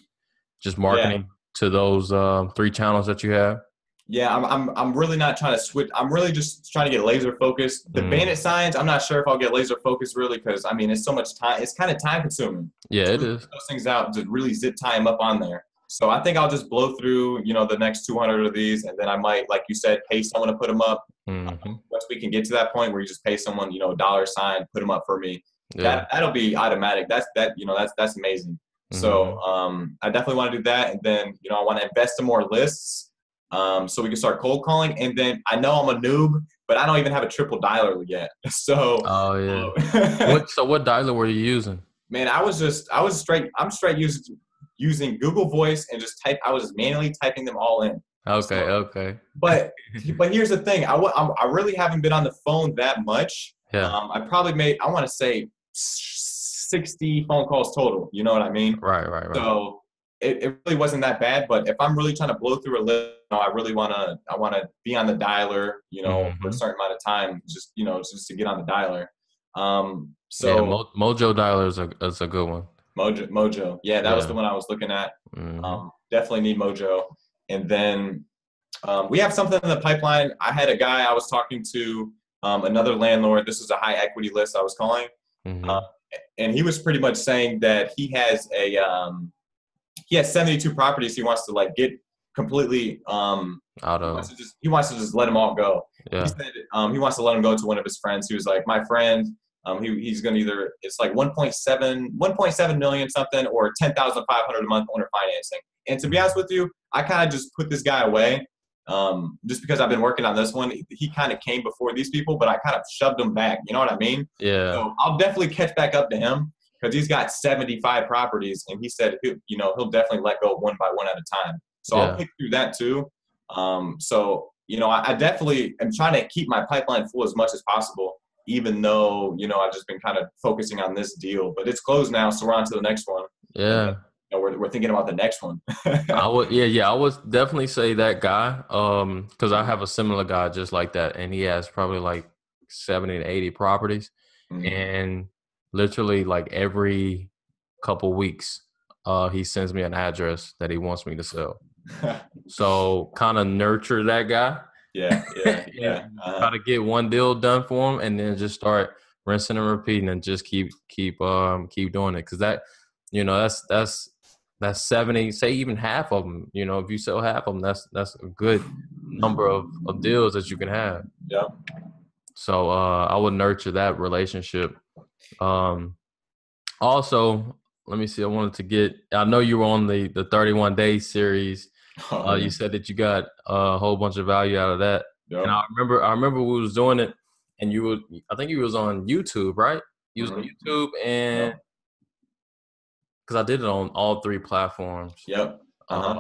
just Yeah. marketing to those 3 channels that you have. Yeah, I'm really not trying to switch. I'm really just trying to get laser focused. The Mm. bandit signs, I'm not sure if I'll get laser focused really, because I mean it's so much time. It's kind of time consuming Yeah, to it really is. put those things out to really zip tie them up on there. So I think I'll just blow through, the next 200 of these, and then I might, like you said, pay someone to put them up. Hmm. Once we can get to that point where you just pay someone, a dollar sign, put them up for me, Yeah. that'll be automatic. That's amazing. So Hmm. I definitely want to do that, and then I want to invest in more lists. So we can start cold calling. And then I know I'm a noob, but I don't even have a triple dialer yet. So, Oh yeah. uh, What dialer were you using? man, I'm straight using Google Voice and I was just manually typing them all in. Okay, So, okay. but, but here's the thing. I really haven't been on the phone that much. Yeah. I probably made, I want to say 60 phone calls total. You know what I mean? Right, right, right. So it really wasn't that bad. But if I'm really trying to blow through a list, I wanna be on the dialer, for a Hmm. certain amount of time, just to get on the dialer. Yeah, So Mojo dialer is a good one. Mojo, yeah, that was the Yeah. one I was looking at. Hmm. Definitely need Mojo. And then we have something in the pipeline. I had a guy I was talking to, another landlord. This is a high equity list I was calling, uh, Hmm. and he was pretty much saying that he has 72 properties he wants to like get completely Out of. he wants to just let them all go. He Yeah. said he wants to let them go to one of his friends. He was like, my friend, he's going to either, it's like 1.7 million something, or 10,500 a month owner financing. And to be honest with you, I kind of just put this guy away, just because I've been working on this one. He kind of came before these people, but I kind of shoved him back. You know what I mean? Yeah. So I'll definitely catch back up to him, because he's got 75 properties, and he said he'll definitely let go one by one at a time. So I'll Yeah. pick through that too. I definitely am trying to keep my pipeline full as much as possible, even though I've just been kind of focusing on this deal. But it's closed now, so we're on to the next one, and then Yeah. we're thinking about the next one. I would, yeah, I would definitely say that guy. Because I have a similar guy just like that, and he has probably like 70 to 80 properties, Mhm. and literally like every couple weeks, he sends me an address that he wants me to sell. So kind of nurture that guy Yeah, yeah, yeah. and try to get one deal done for him, and then just start rinsing and repeating, and just keep doing it, because that's 70, say even half of them. If you sell half of them, that's a good number of deals that you can have. Yeah. So I would nurture that relationship. Um, Also, let me see. I know you were on the 31 day series. Oh You yeah. said that you got a whole bunch of value out of that. And Yep. I remember we was doing it, and I think you was on YouTube, right? You was on Hmm. YouTube, and Yep. because I did it on all 3 platforms. Yep. Uh-huh. Um,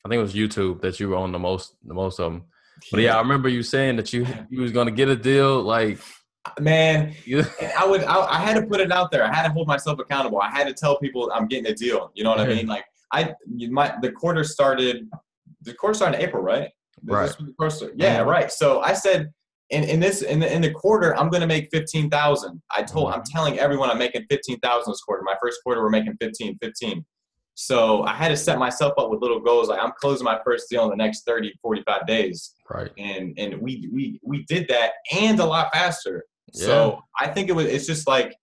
I think it was YouTube that you were on the most of them. But yeah, Yeah. I remember you saying that you was gonna get a deal, like Man, you. and I had to put it out there. I had to hold myself accountable. I had to tell people I'm getting a deal. You know what I mean? Like the quarter started in April, right? Is Right. this when the quarter started? Yeah, Mhm. right. So I said in the quarter I'm going to make 15,000. I'm Mhm. telling everyone I'm making 15,000 this quarter. My first quarter we're making 15. So I had to set myself up with little goals. Like I'm closing my first deal in the next 30, 45 days. Right. And we did that, and a lot faster. Yeah. So I think it's just like,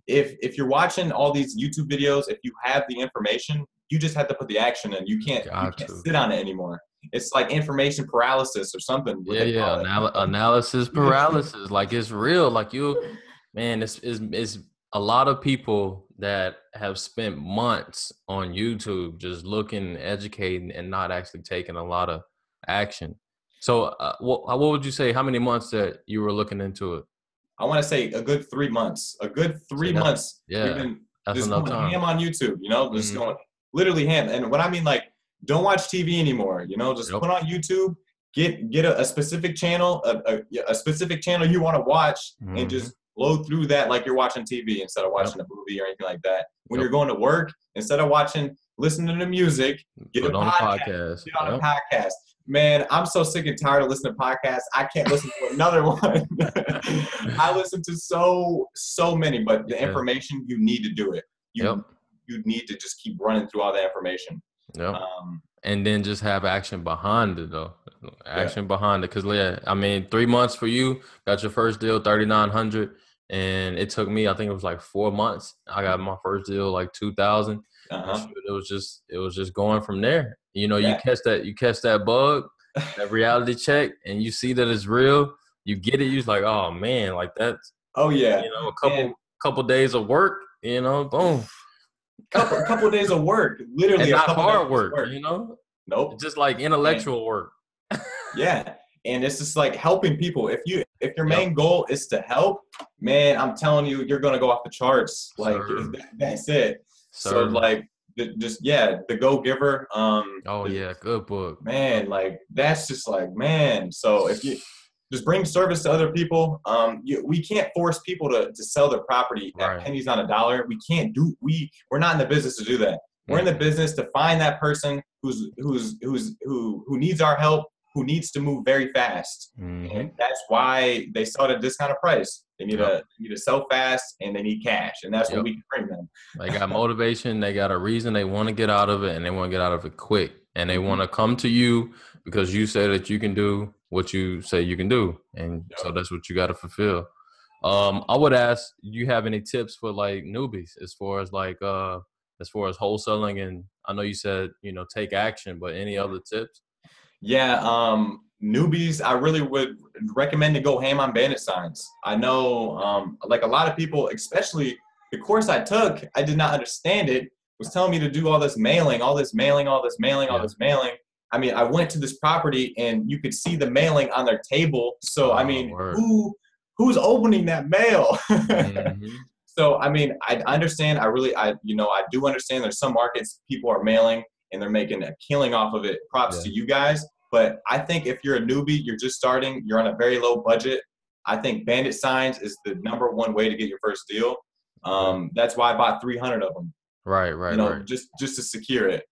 if you're watching all these YouTube videos, if you have the information, you just have to put the action in. You Got can't to. sit on it anymore. It's like information paralysis or something, what Yeah, they yeah. call Analysis it. paralysis. Like it's real. Like man, it's a lot of people that have spent months on YouTube just looking, educating, and not actually taking a lot of action. So, what would you say? How many months that you were looking into it? I want to say a good 3 months. A good See three that? months. We've Yeah, been that's just enough going time. ham on YouTube, just Hmm. going literally ham. And what I mean, like, don't watch TV anymore. Just Yep. put on YouTube, get a specific channel, a specific channel you want to watch, and Hmm. just blow through that like you're watching TV instead of Yep. watching a movie or anything like that. When Yep. you're going to work, instead of listening to music, get a Put on a podcast. podcast. Get on a Yep. podcast. Man, I'm so sick and tired of listening to podcasts. I can't listen to another one. I listen to so many, but the Yeah. information, you need to do it. Yep. You need to just keep running through all that information. Yep. Um, And then just have action behind it though. yeah. Action behind it. Cause yeah, I mean, 3 months for you, got your first deal, 3,900. And it took me, I think it was like 4 months. I got my first deal like 2,000. And Uh-huh. shoot, it was just going from there. You Yeah. catch that bug, that reality check, and you see that it's real. You get it, you're like, oh man, like that's Oh yeah. a And couple days of work, boom. couple of days of work, And literally a not couple of hard days of work, work. It's Nope. just like And intellectual work. yeah. And it's just like helping people. If your Yep, main goal is to help, man, I'm telling you, you're gonna go off the charts. Like serve, that's it. So serve. like the Go Giver. Oh yeah, good book. Man, like that's just like, man. So if you just bring service to other people, we can't force people to sell their property at Right. pennies on a dollar. We can't do we're not in the business to do that. We're in the Mm-hmm. business to find that person who needs our help, who needs to move very fast. Mm-hmm. And that's why they sell at a discounted price. They need Yep. to sell fast, and they need cash, and that's what Yep. we can bring them. They got motivation. They got a reason they want to get out of it, and they want to get out of it quick. And they Mhm. want to come to you because you say that you can do what you say you can do, and so that's what you got to fulfill. I would ask, do you have any tips for like newbies as far as wholesaling? And I know you said take action, but any other tips? Yeah, newbies, I really would recommend to go ham on bandit signs. I know, like a lot of people, especially the course I took, I did not understand it. Was telling me to do all this mailing, all this mailing, all this mailing, all Yeah. this mailing. I mean, I went to this property and you could see the mailing on their table. So I Oh, mean, word. who's opening that mail? Mm-hmm. So I mean, I understand. I do understand. There's some markets people are mailing and they're making a killing off of it. Props Yeah. to you guys. But I think if you're a newbie, you're just starting, you're on a very low budget. I think bandit signs is the number one way to get your first deal. Okay. That's why I bought 300 of them. Right. Right. Right. Just to secure it.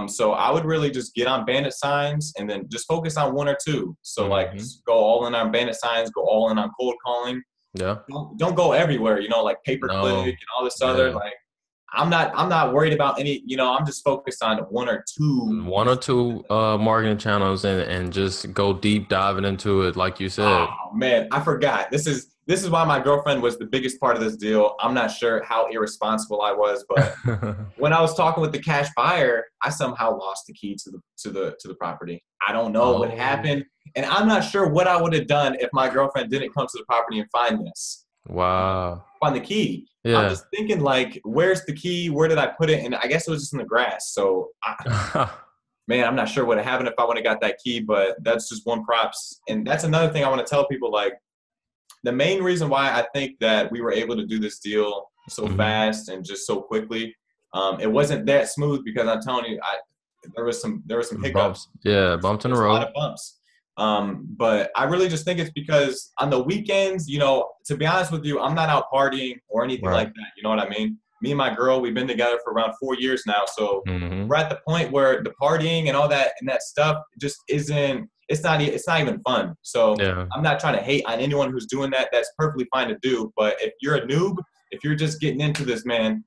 So I would really just get on bandit signs and then just focus on one or two. So like Mm-hmm. just go all in on bandit signs, go all in on cold calling. Yeah. Don't go everywhere, like pay per click No. and all this other. Yeah. Like I'm not worried about any, I'm just focused on one or two. One or two marketing channels and just go deep diving into it, like you said. Oh man, I forgot. This is why my girlfriend was the biggest part of this deal. I'm not sure how irresponsible I was, but when I was talking with the cash buyer, I somehow lost the key to the property. I don't know what Oh, happened, and I'm not sure what I would have done if my girlfriend didn't come to the property and wow. find the key. I'm Yeah. just thinking like, where's the key? Where did I put it? And I guess it was just in the grass. So man, I'm not sure what happened if I would have got that key, but that's just one props. And that's another thing I want to tell people. Like, the main reason why I think that we were able to do this deal so Mhm. fast and just so quickly, it wasn't that smooth because I'm telling you, there was some hiccups. Bumps. Yeah, There's, bumps in the there's a lot road. of bumps. But I really just think it's because on the weekends, to be honest with you, I'm not out partying or anything Right. like that. You know what I mean? Me and my girl, we've been together for around 4 years now. So Hmm. we're at the point where the partying and all that and that stuff just isn't, it's not even fun. So Yeah. I'm not trying to hate on anyone who's doing that. That's perfectly fine to do. But if you're a noob, if you're just getting into this, man,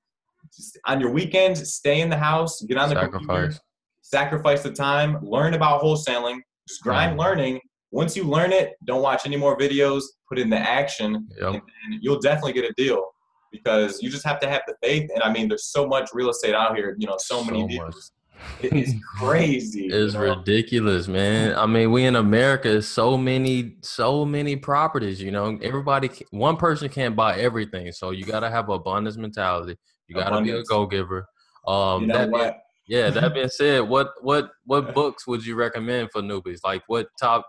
just on your weekends, stay in the house, get on the computer, Sacrifice. sacrifice the time, learn about wholesaling, just grind Mhm. learning. Once you learn it, don't watch any more videos, put it into action, and Yep. then you'll definitely get a deal because you just have to have the faith. And I mean, there's so much real estate out here, so many So much. deals. It's crazy, It's ridiculous, man. I mean, we in America, so many properties, one person can't buy everything. So you got to have abundance mentality. You got to be a abundance. go-giver. You know That being, what? yeah, that being said, what books would you recommend for newbies? Like what top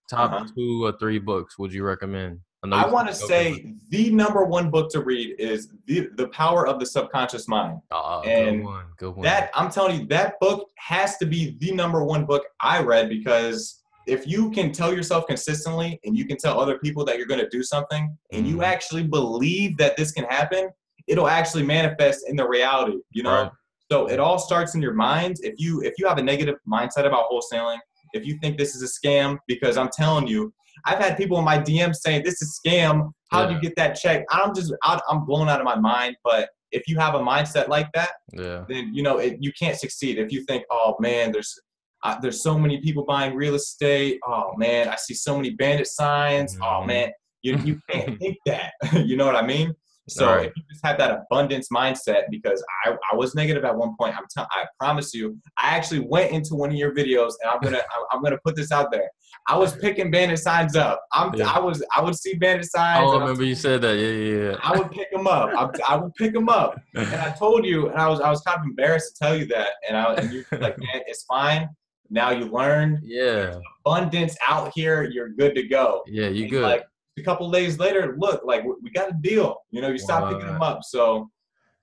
top Uh-huh. 2 or 3 books would you recommend? I know you I said want to yoga, but say the number one book to read is the Power of the Subconscious Mind, good and one, good one. that I'm telling you, that book has to be the number one book I read, because if you can tell yourself consistently and you can tell other people that you're going to do something and you Mhm. actually believe that this can happen, it'll actually manifest in the reality, you know? Right. So it all starts in your mind. If you have a negative mindset about wholesaling, if you think this is a scam, because I'm telling you, I've had people in my DMs saying this is scam. How'd you Yeah. get that check? I'm blown out of my mind. But if you have a mindset like that, Yeah. then you can't succeed. If you think, oh man, there's so many people buying real estate. Oh man, I see so many bandit signs. Oh Mhm. man, you can't think that. You know what I mean? All So right. if you just have that abundance mindset, because I was negative at one point. I promise you, I actually went into one of your videos, and I'm gonna put this out there. I was picking bandit signs up. Yeah. I would see bandit signs, Oh, I and I'm remember you telling you, said that. Yeah, I would pick them up. I would pick them up. And I yeah, told you, and I was kind of embarrassed to tell you that. And you're just like, yeah. man, it's fine. Now you learned. There's Yeah. abundance out here. You're good to go. Yeah, you And like good. a couple days later, look, like we got a deal. You stop picking them What? up. So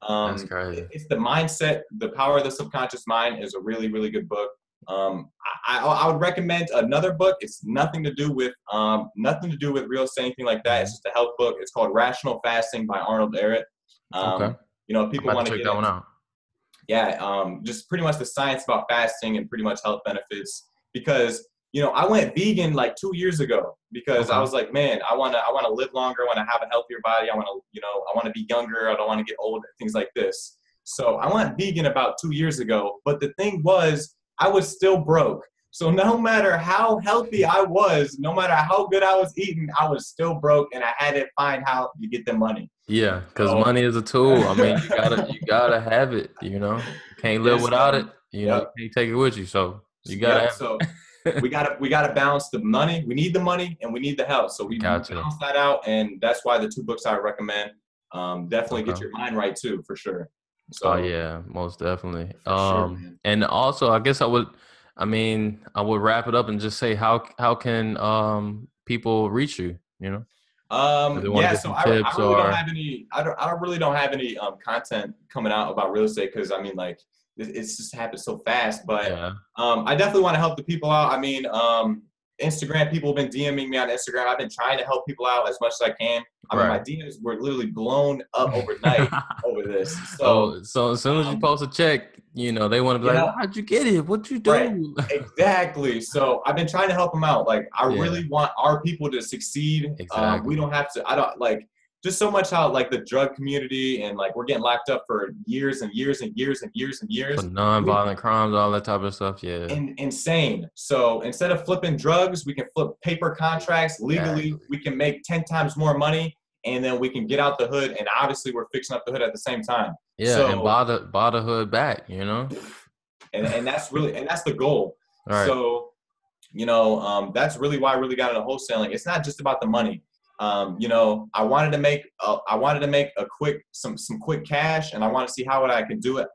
That's crazy. it's the mindset. The Power of the Subconscious Mind is a really, really good book. I would recommend another book. It's nothing to do with real estate, anything like that. It's Mhm. just a health book. It's called Rational Fasting by Arnold Barrett. Okay. Um, I'm if people about want to to check get that into, one out. yeah, just pretty much the science about fasting and pretty much health benefits. Because I went vegan like 2 years ago because I Okay. was like, man, I wanna live longer. I want to have a healthier body. I want to be younger. I don't want to get old. Things like this. So I went vegan about 2 years ago. But the thing was, I was still broke. So no matter how healthy I was, no matter how good I was eating, I was still broke, and I had to find how to get the money. Yeah, because So money is a tool. I mean, you gotta have it, you know. You can't live yes, without it. man. You Yep. can't take it with you. So you gotta Yep. have So it. we gotta balance the money. We need the money and we need the health. So we Gotcha. balance that out, and that's why the two books I recommend. Definitely get Okay. your mind right too, for sure. Oh So yeah, most definitely. for sure, man. And also I guess I would wrap it up and just say how can people reach you, if they want to Yeah. get So some I tips really don't or have any. I really don't have any content coming out about real estate, because I mean, like, it's just happened so fast. But yeah, I definitely want to help the people out. I mean, Instagram, people have been DMing me on Instagram. I've been trying to help people out as much as I can. I mean, my right. DMs were literally blown up overnight over this. So Oh, so as soon as you um, post a check, they want to be like, yeah, well, how'd you get it? What'd you right. do? Exactly. So I've been trying to help them out. Like, I Yeah, really want our people to succeed. We exactly. don't have to. I don't like just so much how, like, the drug community, and like we're getting locked up for years and years and years and years and For years. We non-violent crimes, all that type of stuff. Yeah, insane. So instead of flipping drugs, we can flip paper contracts legally. exactly. We can make 10 times more money, and then we can get out the hood. And obviously, we're fixing up the hood at the same time. Yeah, and So buy the hood back, and that's the goal. All right. So that's really why I really got into wholesaling. It's not just about the money. I wanted to make a quick some quick cash, and I want to see how I can do it.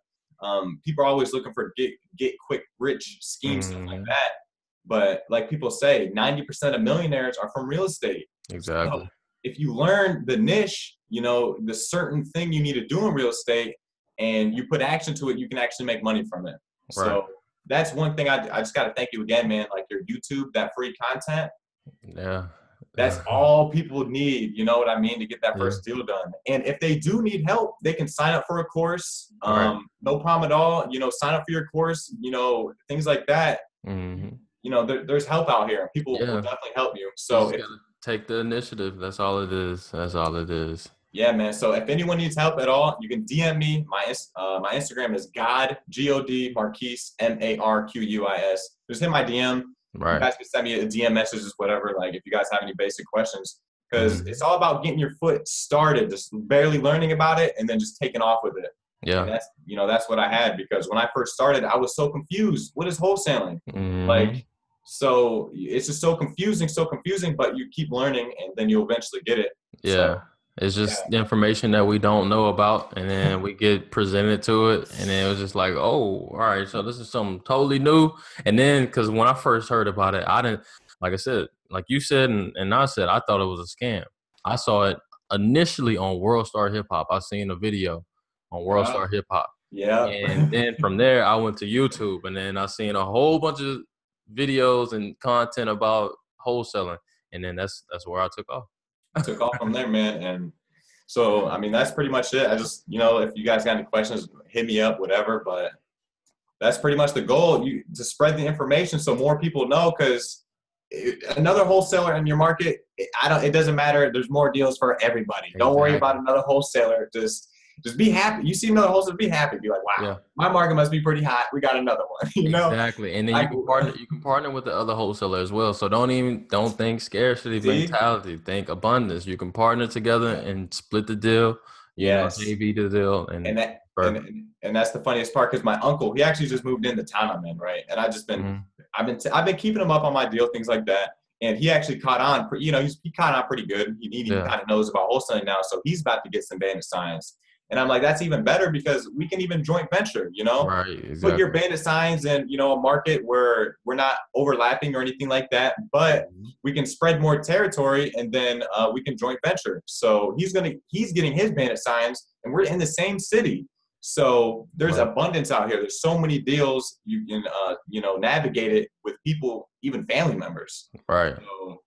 People are always looking for get quick rich schemes, stuff like Hmm. that. But like people say, 90% of millionaires are from real estate. So Exactly. if you learn the niche, the certain thing you need to do in real estate, and you put action to it, you can actually make money from it. Right. So that's one thing I just got to thank you again, man. Like, your YouTube, that free content, Yeah. that's all people need. You know what I mean? To get that Yeah. first deal done. And if they do need help, they can sign up for a course. Right. No problem at all. Sign up for your course, things like that. Hmm. There's help out here. People will Yeah. definitely help you. You So just if gotta take the initiative. That's all it is. That's all it is. Yeah, man. So if anyone needs help at all, you can DM me. My Instagram is God Marquis Marquis. Just hit my DM. You Right. guys can send me a DM messages, whatever. Like, if you guys have any basic questions, because it's Hmm. all about getting your foot started, just barely learning about it, and then just taking off with it. And Yeah. that's what I had, because when I first started, I was so confused. What is wholesaling? Like, Hmm. so it's just so confusing. But you keep learning, and then you'll eventually get it. Yeah. So It's yeah. just the information that we don't know about, and then we get presented to it, and then it was just like, oh, all right, so this is something totally new. And then, because when I first heard about it, I didn't, like I said, like you said, and I said, I thought it was a scam. I saw it initially on World Star Hip Hop. I seen a video on World Yeah. Star Hip Hop. Yeah. And then from there, I went to YouTube, and then I seen a whole bunch of videos and content about wholesaling, and then that's where I took off. Took off from there, man. And so, I mean, that's pretty much it. I just, if you guys got any questions, hit me up, whatever. But that's pretty much the goal, to spread the information so more people know, because another wholesaler in your market, it doesn't matter. There's more deals for everybody. Don't worry about another wholesaler. Just be happy. You see another wholesaler, be happy. Be like, wow, Yeah. my market must be pretty hot. We got another one. Exactly. And then you can partner with the other wholesaler as well. So don't think scarcity mentality. Think abundance. You can partner together and split the deal, JV the deal, and that's the funniest part, because my uncle, he actually just moved into town I'm in, right? And I've been keeping him up on my deal, things like that. And he actually caught on, he caught on pretty good. He kind of knows about wholesaling now. So he's about to get some bandit signs. And I'm like, that's even better, because we can even joint venture, Right, exactly. Put your bandit signs in, a market where we're not overlapping or anything like that, but we can spread more territory, and then we can joint venture. So he's getting his bandit signs, and we're in the same city. So there's abundance out here. There's so many deals you can, navigate it with people, even family members. Right. So,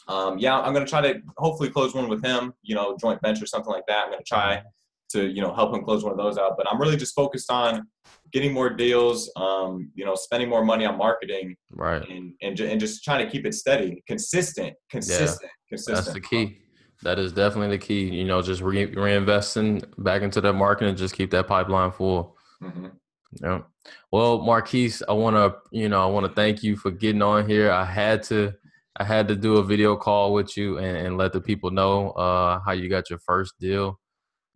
I'm going to try to hopefully close one with him, joint venture, something like that. I'm going to try to, help him close one of those out. But I'm really just focused on getting more deals, spending more money on marketing, right, and just trying to keep it steady, consistent. That's the key. That is definitely the key. Just reinvesting back into that market and just keep that pipeline full. Mm-hmm. Yeah. Well, Marquis, I want to thank you for getting on here. I had to do a video call with you and let the people know how you got your first deal.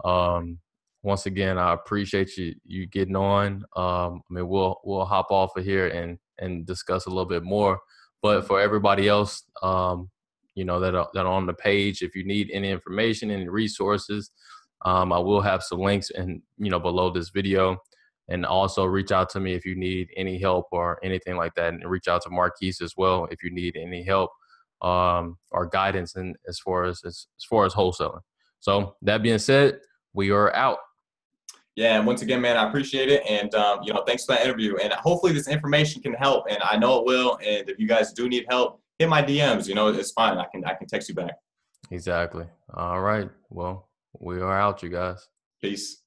Once again, I appreciate you getting on. We'll hop off of here and discuss a little bit more. But for everybody else, that are on the page, if you need any information, any resources, I will have some links below this video. And also reach out to me if you need any help or anything like that, and reach out to Marquis as well if you need any help or guidance as far as wholesaling. So that being said, we are out. Yeah, and once again, man, I appreciate it, and thanks for that interview. And hopefully this information can help, and I know it will. And if you guys do need help, hit my DMs. It's fine. I can text you back. Exactly. All right. Well, we are out, you guys. Peace.